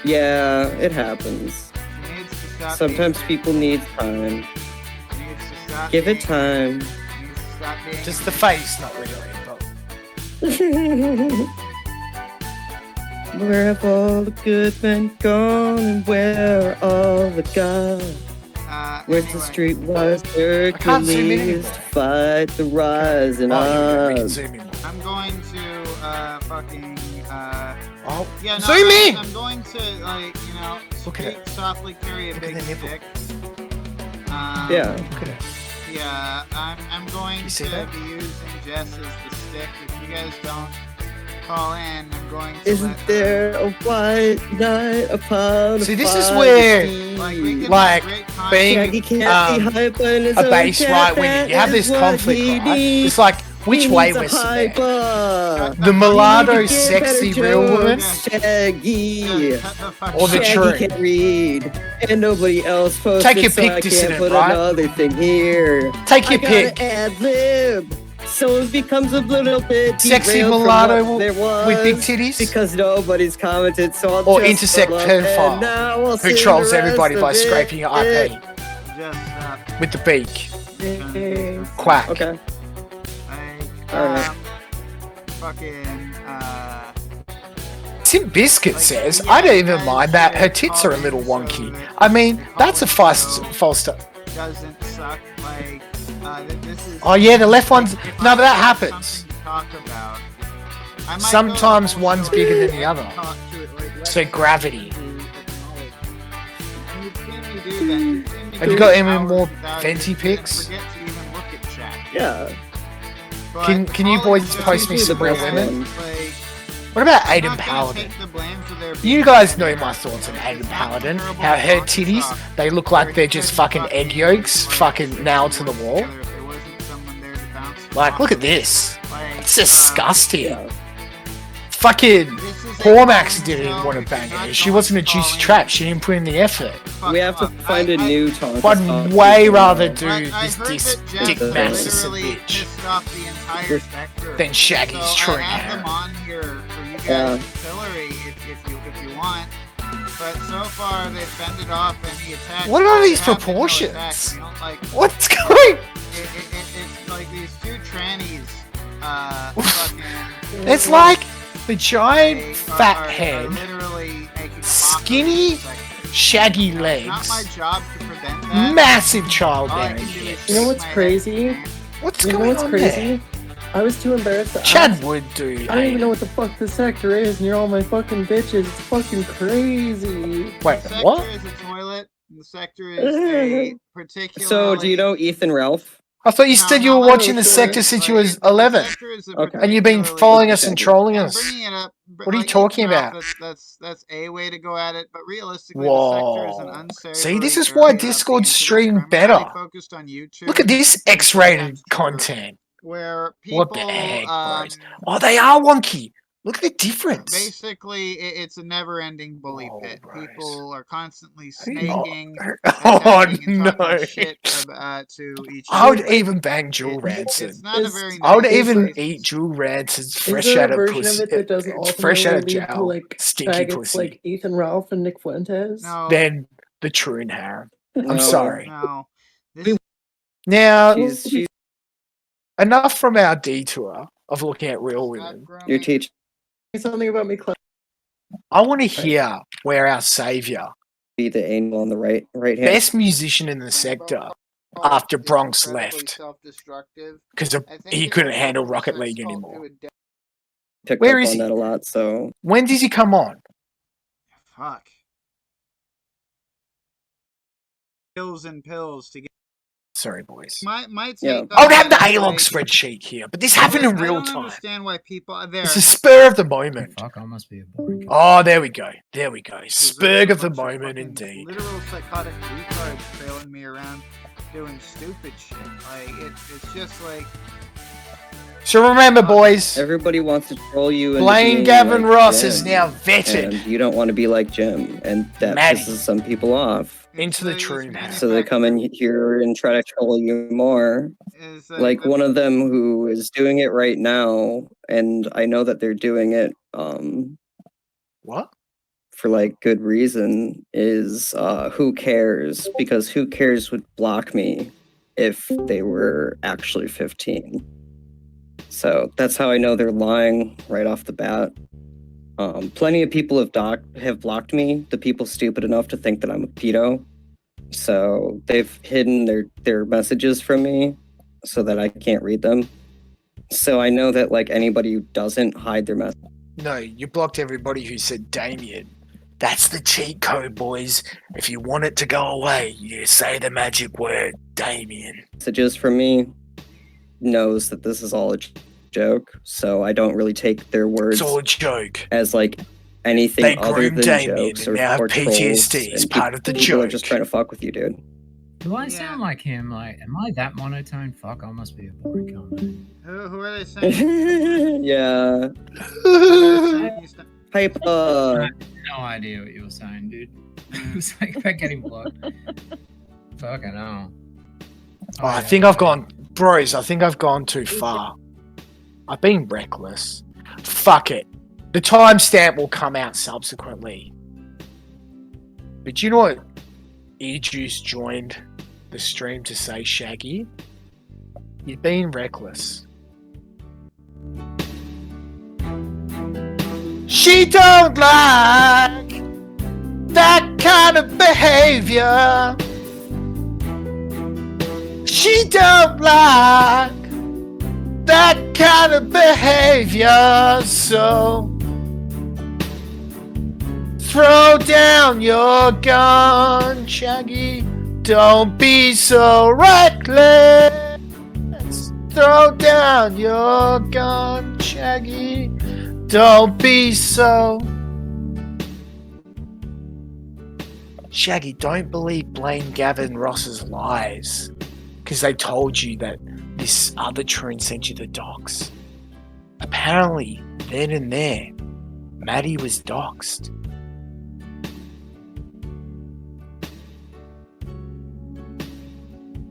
Yeah, it happens. She needs to stop Sometimes people need time. She needs to stop Give it time. She needs to stop being Just the face, not really. Where have all the good men gone and where are all the gods? Where's the streetwise Hercules to fight the rising odds? I'm going to fucking yeah, no, zoom in! I'm going to speak softly, carry a big stick. Yeah. Yeah, I'm going to be using Jess as the stick. If you guys don't call in, I'm going to Isn't there a white knight upon See, this is where, like, being a base right winger, you have this conflict, right? It's like, which way we're there? The mulatto sexy real woman? Shaggy. Or the true? Shaggy can read, and nobody else posted. Take your so pick, I can't dissident, put right? another thing here. Take your I gotta pick. ad-lib. So it becomes a little bit Sexy derailed from mulatto what there was with big titties? because nobody's commented. So I'll Or just intersect pull up, and pedophile now we'll who see trolls the everybody rest by of it. scraping your IP with the beak. Quack. Okay. Alright. Fucking Tim Biscuit says, I don't even mind that. Her tits are a little wonky. I mean, that's a false start. doesn't suck. Like this is. Oh yeah, the left one's. No, but that happens. Talk about. I might Sometimes one's bigger than the other. So gravity. Have you got any more Fenty pics? Yeah. Can you boys post me some real women? What about Aiden Paladin? You guys know my thoughts on Aiden Paladin. How her titties, they look like they're just fucking egg yolks fucking nailed to the wall. Like, look at this. It's disgusting. Fucking Cormax didn't even want to bang her. She wasn't a juicy trap. She didn't put in the effort. We have to find a new taunt. I'd way rather do this Dick Masses bitch than Shaggy's true hair. Yeah. Artillery if you want. But so far they've fended off any attacks. What are these proportions? What's going? It's like these two trannies. It's like the giant fat head, skinny, shaggy legs, massive childbearing hips. You know what's crazy? What's you know going what's on crazy? there? I was too embarrassed to Chad ask. would do. I don't even know what the fuck this sector is, and you're all my fucking bitches. It's fucking crazy. Wait, the what? sector is a toilet. The sector is a particular. So, do you know Ethan Ralph? I thought you said you were watching the sector since you was 11, and you've been following us and trolling us. What are you talking about? That's a way to go at it, but realistically, Whoa. the sector is an unsavory. See, this is why Discord's stream better. Focused on YouTube. Look at this X-rated content. Where people, What the heck, bros? Oh, they are wonky. Look at the difference. Basically, it's a never-ending bully pit. People are constantly snaking, Oh attacking, and no! talking shit to each other. I would even bang Jewel Ransom. It's not a very I would nice even place. eat Jewel Ransom's Is fresh there out a of version pussy, of it that doesn't fresh out of ultimately lead to jail, like stinky faggots pussy. like Ethan Ralph and Nick Fuentes? No, Then the Troon harem. I'm No. sorry. no. Now, She's enough from our detour of looking at real women. you're teaching Something about me, Clem. I want to hear where our savior, Be the angel on the right hand. best musician in the sector, after Bronx Incredibly left self-destructive. because I think he if couldn't I handle told Rocket Pushsy League Salt, anymore. it would Picked Where up is on he? that a lot, so When does he come on? Fuck. Pills and pills to get. Sorry, boys. My Yeah. take I would on have the that is, A-log like, spreadsheet here, but this happened in I real don't time. understand why people are there. It's a spur of the moment. Fuck, I must be a boring. Oh, there we go. There we go. There's Spur a of the bunch moment, fucking indeed. Literal psychotic retards trailing me around doing stupid shit. Like it's just like. So remember, boys, everybody wants to troll you. Into Blaine being Gavin like Ross Jim, is now vetted. and you don't want to be like Jim, and that Maddie. pisses some people off. Into the true man. So they come in here and try to troll you more. Like one of them who is doing it right now, and I know that they're doing it What? for like good reason, is Who Cares? Because Who Cares would block me if they were actually 15. So that's how I know they're lying right off the bat. Plenty of people have blocked me, the people stupid enough to think that I'm a pedo. So they've hidden their messages from me so that I can't read them. So I know that like anybody who doesn't hide their message. No, you blocked everybody who said Damien. That's the cheat code, boys. If you want it to go away, you say the magic word, Damien. Messages from me knows that this is all a joke, so I don't really take their words It's all a joke. as like anything They other groomed than Damien jokes and now have or trolls. PTSD as And part of the people are joke. just trying to fuck with you, dude. Do I sound like him? Like, am I that monotone? Fuck, I must be a boring comment. Who are they saying? Yeah. Hype. I had no idea what you were saying, dude. It was like about getting blocked. Fucking hell. Oh, I think I've gone, bros, I think I've gone too far. I've been reckless. Fuck it. The timestamp will come out subsequently. But you know what? E-Juice joined the stream to say, Shaggy, you've been reckless. She don't like that kind of behavior. She don't like that kind of behavior. So throw down your gun, Shaggy. Don't be so reckless. Throw down your gun, Shaggy. Don't be so. Shaggy, don't believe Blaine Gavin Ross's lies. Because they told you that this other troon sent you the docs. Apparently, then and there, Maddie was doxed.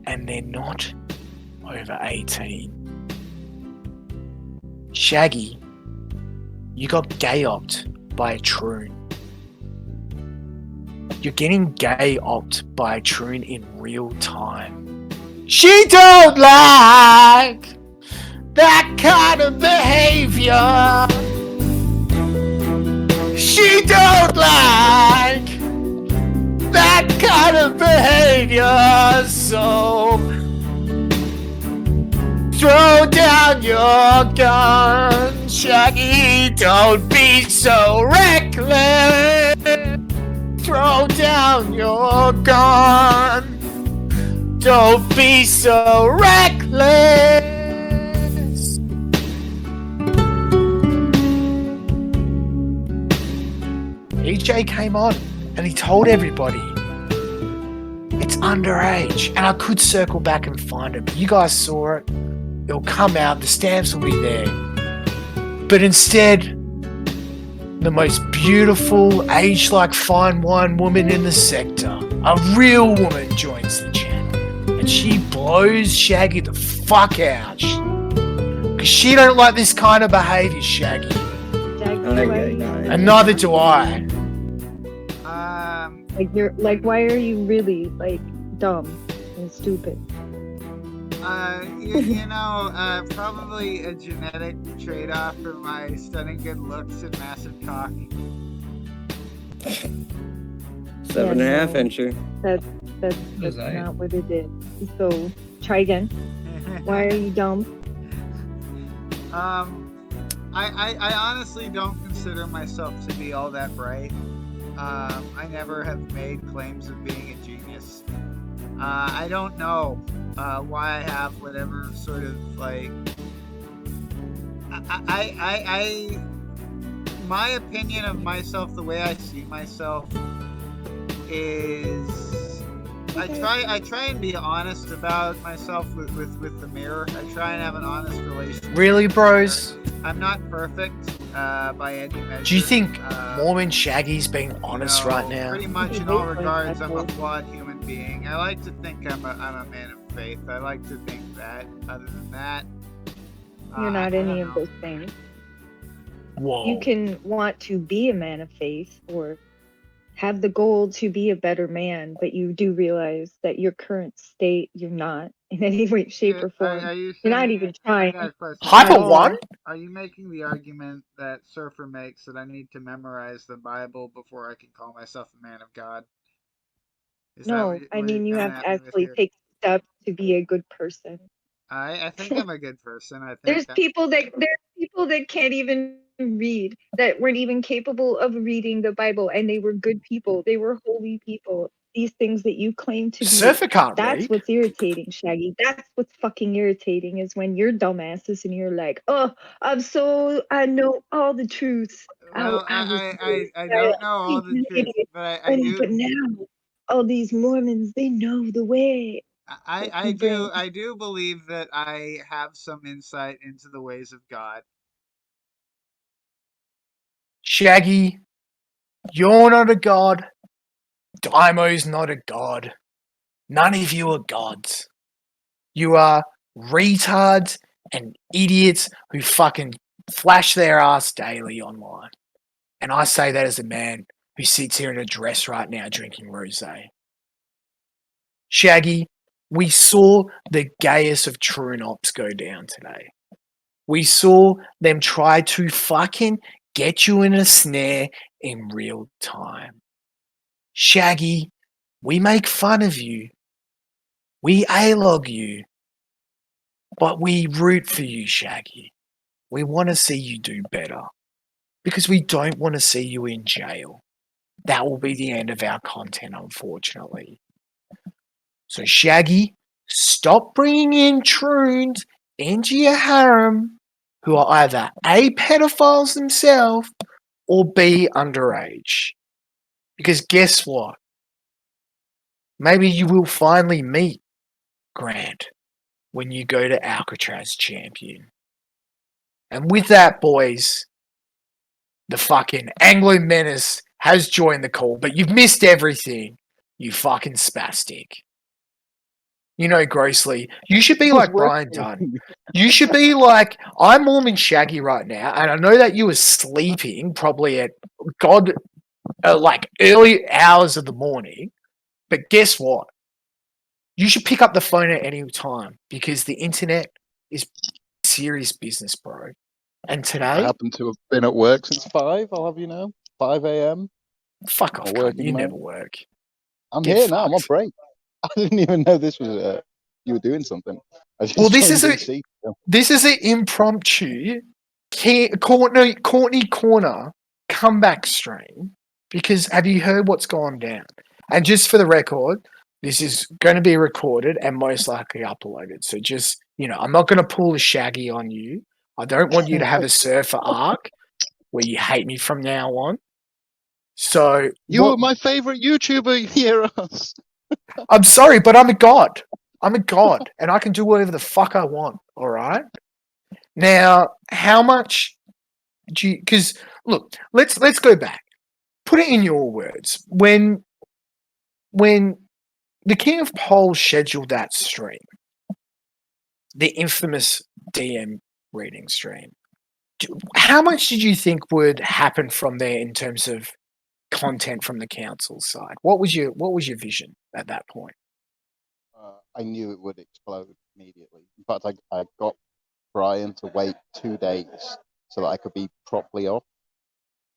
And they're not over 18. Shaggy, you got gay-opped by a troon. You're getting gay-opped by a troon in real time. She don't like that kind of behavior. She don't like that kind of behavior. So throw down your gun, Shaggy. Don't be so reckless. Throw down your gun. Don't be so reckless. EJ came on and he told everybody it's underage, and I could circle back and find it, but you guys saw it. It'll come out, the stamps will be there. But instead, the most beautiful, aged-like fine wine woman in the sector, a real woman, joins the channel. And she blows Shaggy the fuck out. Because she don't like this kind of behaviour, Shaggy. And neither do I. Like, why are you really like dumb and stupid? Probably a genetic trade-off for my stunning good looks and massive cock. 7.5 incher. Was That's I? not what it is. So try again. Why are you dumb? I honestly don't consider myself to be all that bright. I never have made claims of being a genius. I don't know why I have whatever sort of like. My opinion of myself, the way I see myself, is I try and be honest about myself with the mirror. I try and have an honest relationship. Really, bros? I'm not perfect by any measure. Do you think Mormon Shaggy's being honest right now? Pretty much in all regards, I'm a flawed human being. I like to think I'm a man of faith. I like to think that. Other than that, You're not any of those things. Whoa. You can want to be a man of faith or have the goal to be a better man, but you do realize that your current state, you're not in any way, shape, or form. You're not even trying. Hyper one? Are you making the argument that Surfer makes that I need to memorize the Bible before I can call myself a man of God? No, I mean you have to actually take steps to be a good person. I think I'm a good person. I think There's people that can't even read, that weren't even capable of reading the Bible, and they were good people. They were holy people. These things that you claim to be. Surfer can't That's read. what's irritating, Shaggy. That's what's fucking irritating is when you're dumbasses and you're like, oh, I know all the truths. Well, I don't know all the truth, but I do. But now, all these Mormons, they know the way. I do believe that I have some insight into the ways of God. Shaggy, you're not a god. Daimo's not a god. None of you are gods. You are retards and idiots who fucking flash their ass daily online. And I say that as a man who sits here in a dress right now drinking rosé. Shaggy, we saw the gayest of True Ops go down today. We saw them try to fucking get you in a snare in real time. Shaggy, we make fun of you. We A-log you. But we root for you, Shaggy. We want to see you do better. Because we don't want to see you in jail. That will be the end of our content, unfortunately. So, Shaggy, stop bringing in troons into your harem who are either A, pedophiles themselves, or B, underage. Because guess what? Maybe you will finally meet Grant when you go to Alcatraz Champion. And with that, boys, the fucking Anglo Menace has joined the call, but you've missed everything, you fucking spastic. You know, Grossly, you should be like Brian Dunn. You should be like, I'm Mormon Shaggy right now, and I know that you were sleeping probably at like early hours of the morning, but guess what? You should pick up the phone at any time because the internet is serious business, bro. And today, I happen to have been at work since 5, I'll have you know. 5 a.m. Fuck off, cunt. You never work. I'm Get here now, I'm on fucked. break. I didn't even know this was, you were doing something. I just Well, this is joined a DC. this is an impromptu Kornah Kornah comeback stream because have you heard what's gone down? And just for the record, this is going to be recorded and most likely uploaded. So just, I'm not going to pull a Shaggy on you. I don't want you to have a surfer arc where you hate me from now on. So You were my favorite YouTuber, Heiressy. I'm sorry, but I'm a god. I'm a god, and I can do whatever the fuck I want. All right. Now, how much do you? Because look, let's go back. Put it in your words. When the King of Poles scheduled that stream, the infamous DM reading stream, how much did you think would happen from there in terms of content from the council side? What was your vision at that point? I knew it would explode immediately. In fact, I got Brian to wait 2 days so that I could be properly off,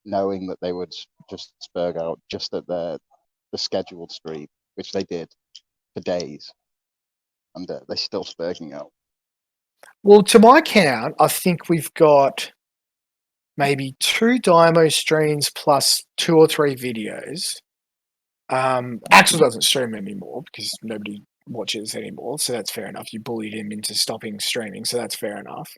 knowing that they would just spurg out just at the scheduled stream, which they did for days, and they're still spurging out. Well, to my count, I think we've got maybe 2 Dymo streams plus 2 or 3 videos. Axel doesn't stream anymore because nobody watches anymore, so that's fair enough. You bullied him into stopping streaming, so that's fair enough.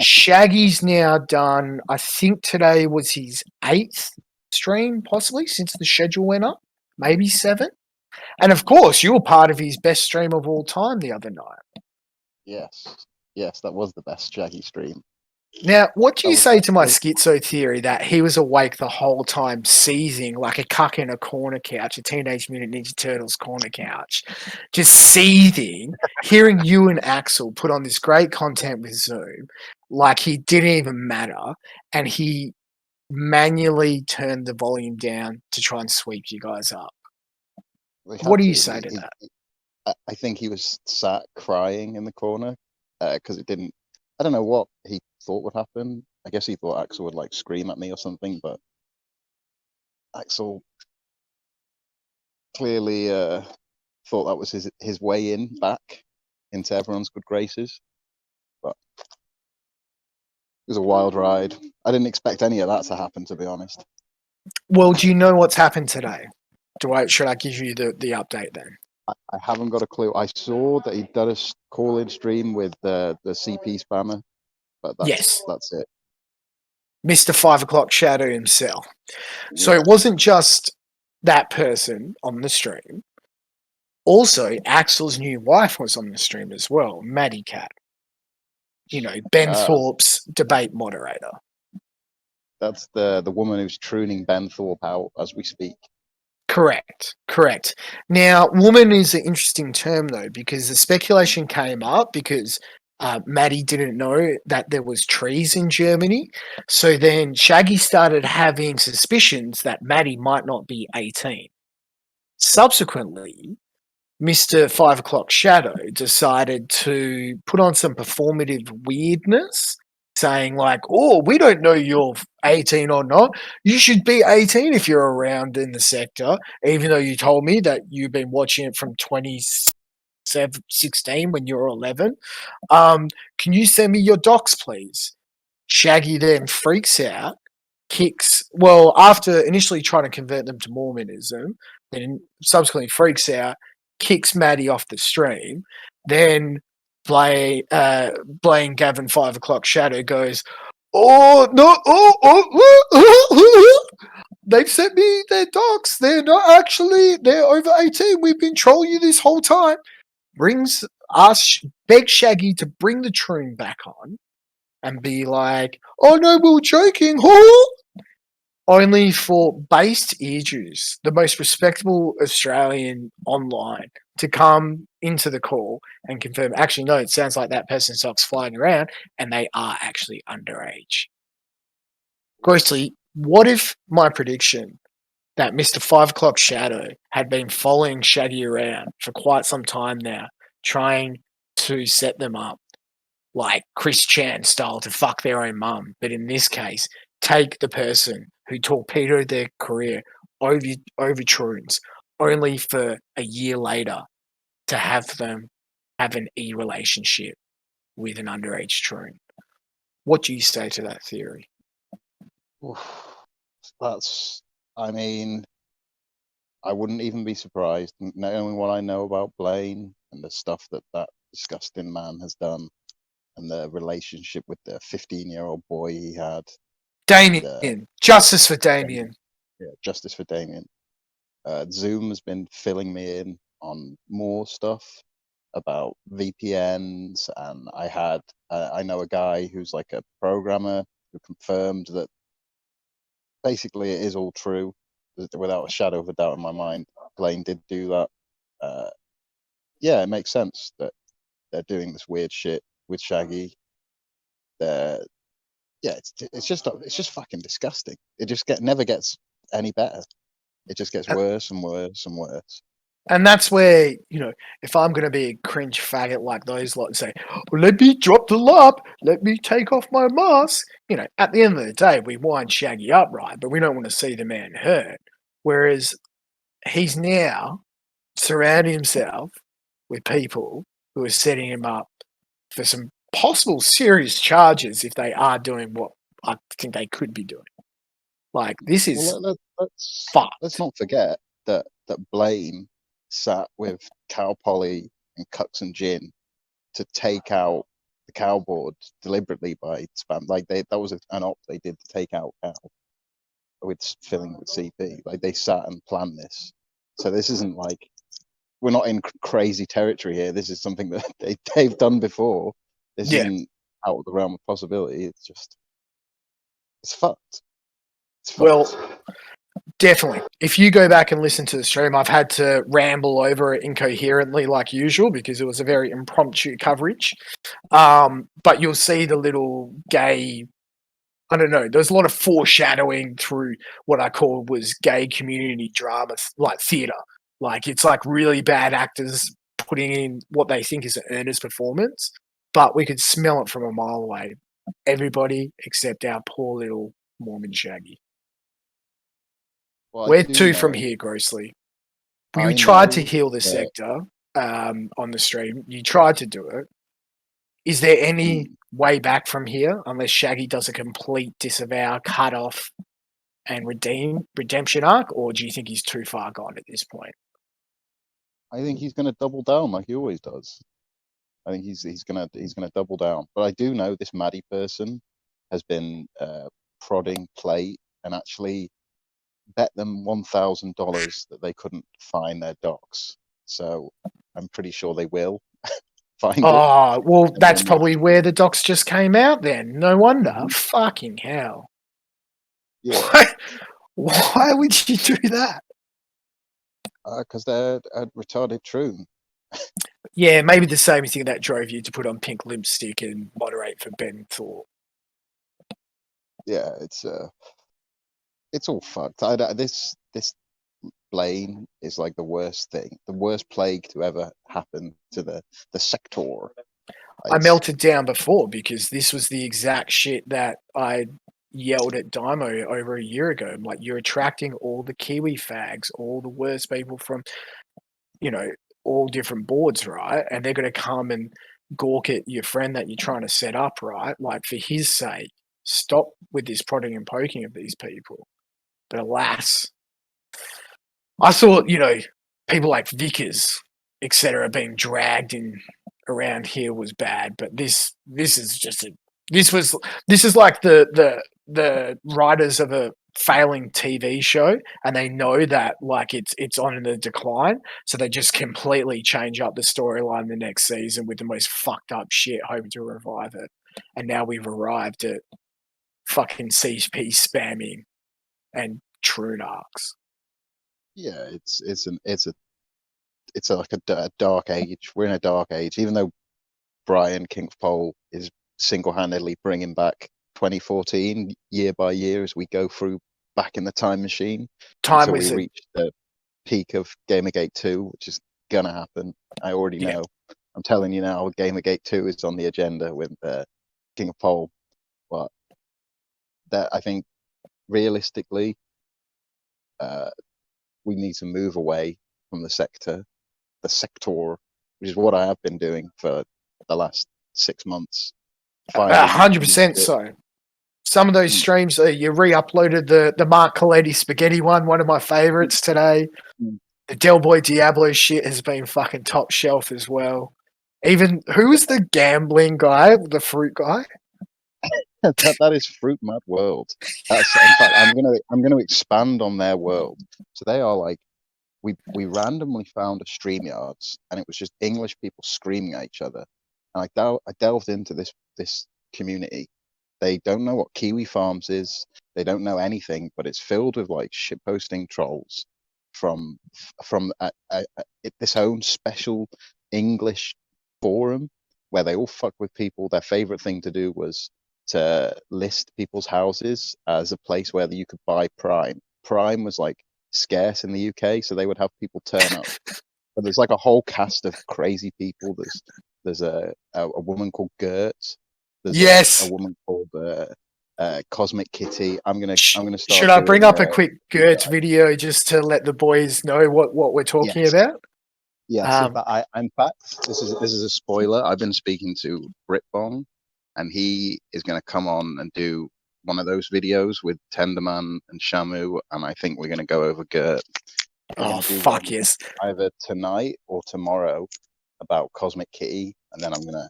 Shaggy's now done, I think today was his 8th stream, possibly, since the schedule went up, maybe 7. And of course, you were part of his best stream of all time the other night. Yes, that was the best Shaggy stream. Now, what do you say to my schizo theory that he was awake the whole time, seething like a cuck in a corner couch, a Teenage Mutant Ninja Turtles corner couch, just seething, hearing you and Axel put on this great content with Zoom, like he didn't even matter, and he manually turned the volume down to try and sweep you guys up? What do you say to that? I think he was sat crying in the corner because it didn't. I don't know what he thought would happen. I guess he thought Axel would like scream at me or something, but Axel clearly thought that was his way in back into everyone's good graces. But it was a wild ride. I didn't expect any of that to happen, to be honest. Well, do you know what's happened today? Should I give you the update then? I haven't got a clue. I saw that he did a call-in stream with the CP spammer, but that's it. Mr. 5 o'clock Shadow himself. So it wasn't just that person on the stream. Also, Axel's new wife was on the stream as well, Maddie Cat. You know, Ben Thorpe's debate moderator. That's the woman who's tuning Ben Thorpe out as we speak. Correct. Now, woman is an interesting term, though, because the speculation came up because Maddie didn't know that there was trees in Germany. So then Shaggy started having suspicions that Maddie might not be 18. Subsequently, Mr. 5 o'clock Shadow decided to put on some performative weirdness, saying like, oh, we don't know you're 18 or not. You should be 18 if you're around in the sector, even though you told me that you've been watching it from 2016 when you were 11. Can you send me your docs, please? Shaggy then freaks out, after initially trying to convert them to Mormonism, then subsequently freaks out, kicks Maddie off the stream. Then Blaine Gavin 5 o'clock Shadow goes, oh no, they've sent me their docs. They're over 18. We've been trolling you this whole time. Begs Shaggy to bring the troon back on and be like, oh no, we were joking. Only for based ear juice, the most respectable Australian online, to come into the call and confirm, actually, no, it sounds like that person's socks flying around and they are actually underage. Grossly, what if my prediction that Mr. 5 o'clock Shadow had been following Shaggy around for quite some time now, trying to set them up like Chris Chan style to fuck their own mum, but in this case, take the person who torpedoed their career over troons, only for a year later to have them have an relationship with an underage troon? What do you say to that theory? I mean, I wouldn't even be surprised, knowing what I know about Blaine and the stuff that disgusting man has done, and the relationship with the 15-year-old boy he had. Damien. Justice for Damien. Yeah, justice for Damien. Zoom has been filling me in on more stuff about VPNs, and I know a guy who's like a programmer who confirmed that basically it is all true, without a shadow of a doubt in my mind. Blaine did do that. Yeah, it makes sense that they're doing this weird shit with Shaggy. It's just fucking disgusting. It just never gets any better. It just gets worse and worse and worse. And that's where, if I'm going to be a cringe faggot like those lot and say, well, let me drop the lap, let me take off my mask, at the end of the day, we wind Shaggy up, right? But we don't want to see the man hurt. Whereas he's now surrounding himself with people who are setting him up for some possible serious charges if they are doing what I think they could be doing. Like, this is let's not forget that Blaine sat with Cal Poly and Cucks and Gin to take out the cow board deliberately by spam. Like that was an op they did to take out Cal with filling with CP. Like they sat and planned this. So this isn't like we're not in crazy territory here. This is something that they've done before. This isn't out of the realm of possibility. It's just it's fucked. Well, definitely. If you go back and listen to the stream, I've had to ramble over it incoherently like usual because it was a very impromptu coverage. But you'll see the little gay, I don't know, there's a lot of foreshadowing through what I call was gay community drama, like theatre. Like, it's like really bad actors putting in what they think is an earnest performance, but we could smell it from a mile away. Everybody except our poor little Mormon Shaggy. Well, Where to from here, Grossly? You tried to heal the sector on the stream. You tried to do it. Is there any way back from here unless Shaggy does a complete disavow, cut off, and redemption arc, or do you think he's too far gone at this point? I think he's going to double down like he always does. I think he's going to double down. But I do know this Maddie person has been prodding Plate and actually bet them $1,000 that they couldn't find their docs. So I'm pretty sure they will find it. Oh, well, that's probably where the docs just came out then. No wonder. Fucking hell. Yeah. Why would you do that? Because they're a retarded troon. Yeah, maybe the same thing that drove you to put on pink lipstick and moderate for Ben Thorpe. Yeah, it's all fucked. This Blaine is like the worst thing, the worst plague to ever happen to the sector. I melted down before because this was the exact shit that I yelled at Dymo over a year ago. I'm like, you're attracting all the Kiwi fags, all the worst people from, all different boards, right? And they're going to come and gawk at your friend that you're trying to set up, right? Like, for his sake, stop with this prodding and poking of these people. But alas, I thought, people like Vickers, etc., being dragged in around here was bad, but this is just this is like the writers of a failing TV show, and they know that like it's on in the decline, so they just completely change up the storyline the next season with the most fucked up shit, hoping to revive it. And now we've arrived at fucking CP spamming and Troon arcs. Yeah, it's like a dark age. We're in a dark age, even though Brian Kinkpole is single-handedly bringing back 2014 year by year as we go through back in the time machine until we reach the peak of Gamergate 2, which is gonna happen. I already know. I'm telling you now, Gamergate 2 is on the agenda with King of Pole. But that, I think, realistically, we need to move away from the sector, which is what I have been doing for the last 6 months. 100% so. Some of those streams, you re-uploaded the Mark Coletti spaghetti one of my favorites today. The Del Boy Diablo shit has been fucking top shelf as well. Even, who was the gambling guy, the fruit guy? that is Fruit Mad World. That's, in fact, I'm gonna expand on their world. So they are like, we randomly found a StreamYards, and it was just English people screaming at each other. And I delved into this community. They don't know what Kiwi Farms is. They don't know anything, but it's filled with like shitposting trolls from this own special English forum where they all fuck with people. Their favorite thing to do was to list people's houses as a place where you could buy Prime. Prime was like scarce in the UK, so they would have people turn up but there's like a whole cast of crazy people. There's a woman called Gert. There's Yes. a woman called Cosmic Kitty. I'm gonna start. Should I bring doing, up a quick Gert video just to let the boys know what we're talking about? Yes, in fact, this is a spoiler. I've been speaking to Britbong, and he is going to come on and do one of those videos with Tenderman and Shamu, and I think we're going to go over Gert. Oh, fuck yes! Either tonight or tomorrow about Cosmic Kitty, and then I'm going to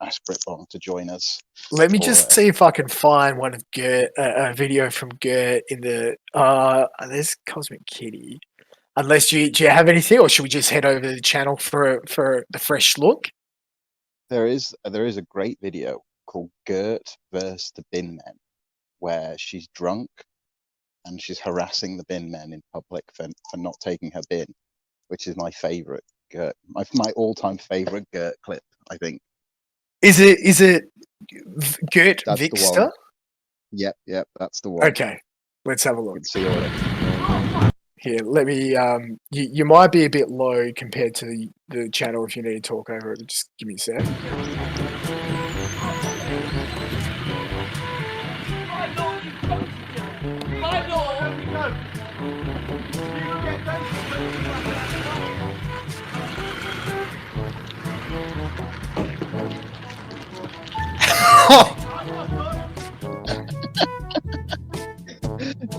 ask Britbong to join us. Let me just see if I can find one of Gert, a video from Gert in the. There's Cosmic Kitty. Unless do you have anything, or should we just head over to the channel for a fresh look? There is a great video called Gert versus the Bin Men, where she's drunk and she's harassing the bin men in public for not taking her bin, which is my favorite Gert, my all-time favorite Gert clip, I think. Is it Gert That's Vixter? the one. Yep, that's the one. Okay, let's have a look. See all of Here, let me. You might be a bit low compared to the channel if you need to talk over it. Just give me a sec.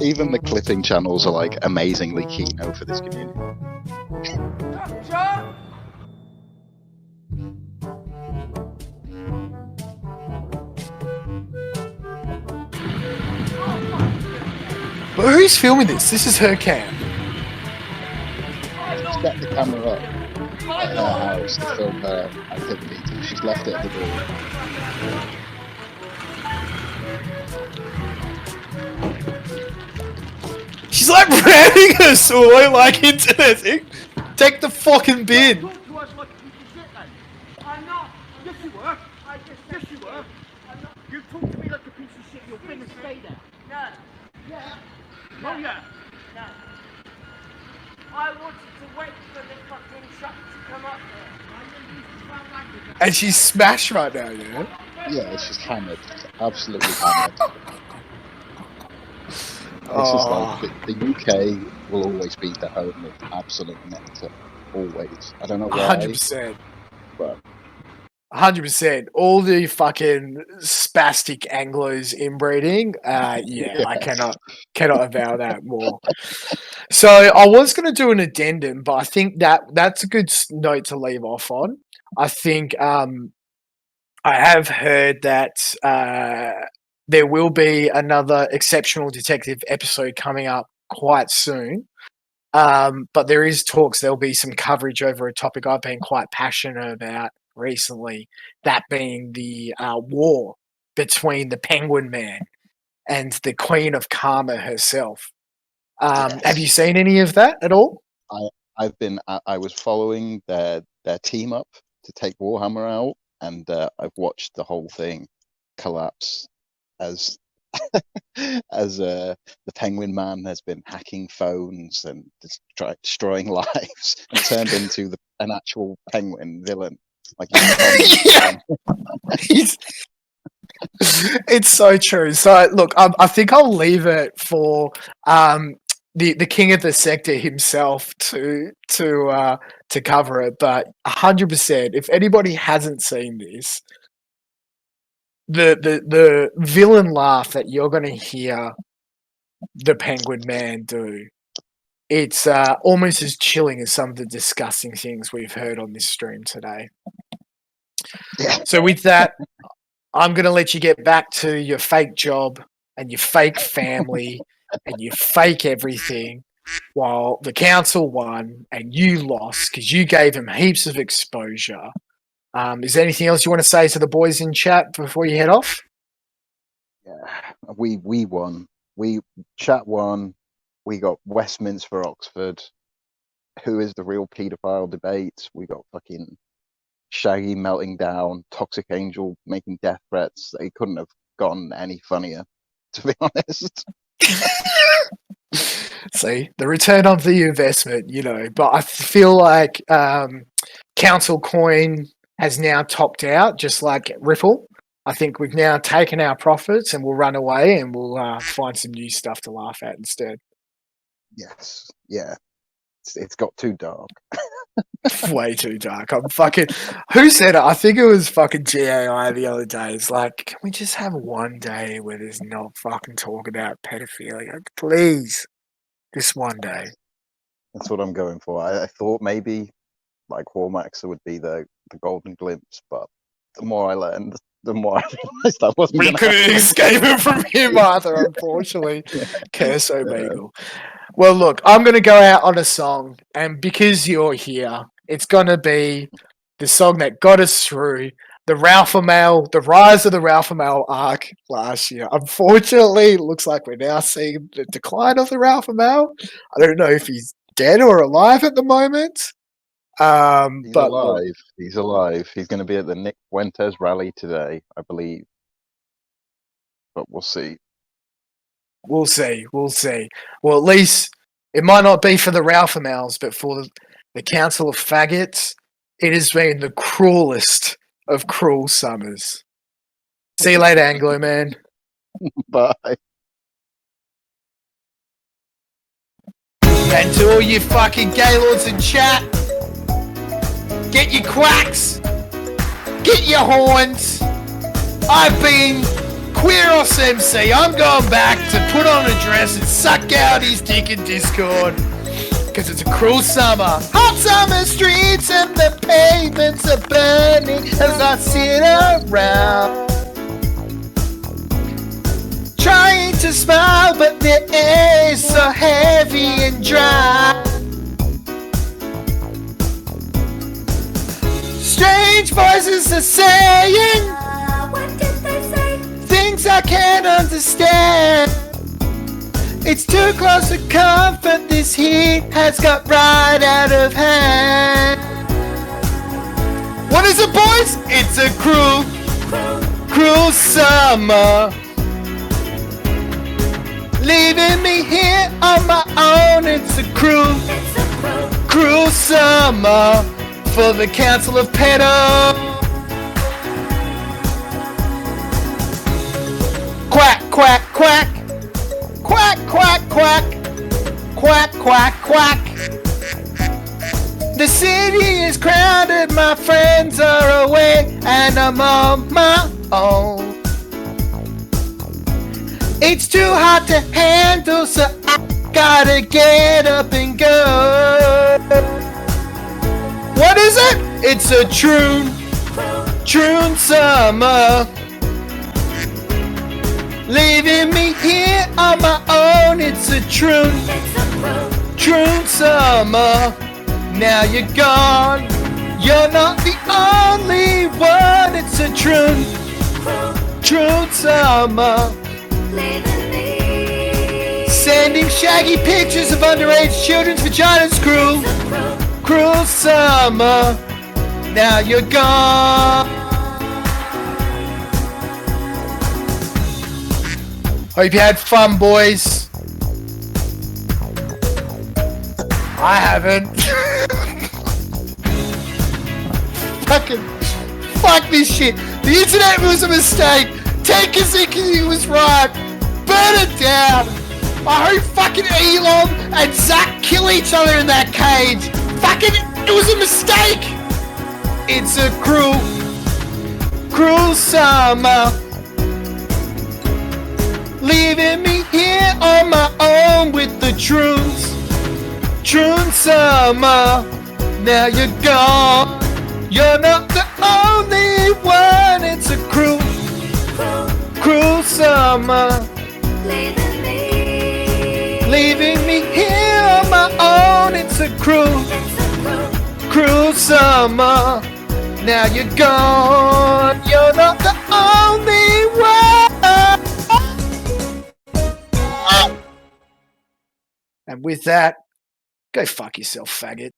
Even the clipping channels are like amazingly Kino for this community. But who's filming this? This is her cam. She's got the camera up at her house to film her activities, and she's left it at the door. She's like ramming her soy like into the thing. Take the fucking bin. I'm not. Yes, you were. Yes, you were. You talk to me like a piece of shit. You're gonna stay there. No. Yeah. No. Yeah. No. I wanted to wait for the fucking truck to come up there. And she's smashed right now, yeah? Yeah, she's hammered. Absolutely hammered. This is like the UK will always be the home of absolute nectar. Always. I don't know why. 100%. But 100%. All the fucking spastic Anglos inbreeding. Yeah, I cannot avow that more. So I was going to do an addendum, but I think that's a good note to leave off on. I think I have heard that there will be another Exceptional Detective episode coming up quite soon. But there is talks there'll be some coverage over a topic I've been quite passionate about recently, that being the war between the Penguin Man and the Queen of Karma herself. Yes. Have you seen any of that at all? I was following their team up to take Warhammer out, and I've watched the whole thing collapse as the Penguin Man has been hacking phones and destroying lives and turned into an actual penguin villain. Like It's so true. So look, I think I'll leave it for the king of the sector himself to cover it. But 100%, if anybody hasn't seen this, the villain laugh that you're going to hear the Penguin Man do, it's almost as chilling as some of the disgusting things we've heard on this stream today. Yeah. So with that, I'm going to let you get back to your fake job and your fake family and your fake everything, while the council won and you lost because you gave them heaps of exposure. Is there anything else you want to say to the boys in chat before you head off? Yeah, we won. Chat won. We got Westminster, Oxford. Who is the real paedophile debate? We got fucking Shaggy melting down, Toxic Angel making death threats. They couldn't have gotten any funnier, to be honest. See, the return of the investment, you know, but I feel like Council Coin has now topped out, just like Ripple. I think we've now taken our profits and we'll run away and we'll find some new stuff to laugh at instead. Yes, yeah. It's got too dark. Way too dark. I'm fucking. Who said it? I think it was fucking GAI the other day. It's like, can we just have one day where there's not fucking talk about pedophilia? Please. Just one day. That's what I'm going for. I thought maybe like Hormax would be the golden glimpse, but the more I learned, the more I realized that wasn't. We couldn't escape it from him either, unfortunately. Curse Omegle. Well, look, I'm going to go out on a song, and because you're here, it's going to be the song that got us through the Ralph-A-Mail, the rise of the Ralph-A-Mail arc last year. Unfortunately, it looks like we're now seeing the decline of the Ralph-A-Mail. I don't know if he's dead or alive at the moment. He's But alive. look, He's alive. He's going to be at the Nick Fuentes rally today, I believe. But we'll see. We'll see. We'll see. Well, at least it might not be for the Ralph-A-Mails, but for the Council of Faggots, it has been the cruelest of cruel summers. See you later, Anglo Man. Bye. And to all you fucking gaylords in chat, get your quacks, get your horns. I've been Queeros MC. I'm going back to put on a dress and suck out his dick in Discord. Because it's a cruel summer. Hot summer streets and the pavements are burning as I sit around. Trying to smile, but the air is so heavy and dry. Strange voices are saying, what did they say? Things I can't understand. It's too close to comfort, this heat has got right out of hand. What is it, boys? It's a cruel summer. Leaving me here on my own, it's a cruel summer for the Council of Pedo. Quack, quack, quack. Quack, quack, quack. Quack, quack, quack. The city is crowded, my friends are away, and I'm on my own. It's too hard to handle, so I gotta get up and go. What is it? It's a Troon summer. Leaving me here on my own, it's a Troon summer. Now you're gone, you're not the only one, it's a Troon summer. Sending shaggy pictures of underage children's vaginas, cruel summer. Now you're gone. Hope you had fun, boys. I haven't. Fuck this shit. The internet was a mistake. Take us thinking he was right. Burn it down. I hope fucking Elon and Zach kill each other in that cage. Fucking, it was a mistake. It's a cruel summer. Leaving me here on my own with the Troon summer. Now you're gone. You're not the only one. It's a cruel summer. Leaving me here on my own. It's a cruel summer. Now you're gone. You're not the only one. And with that, go fuck yourself, faggot.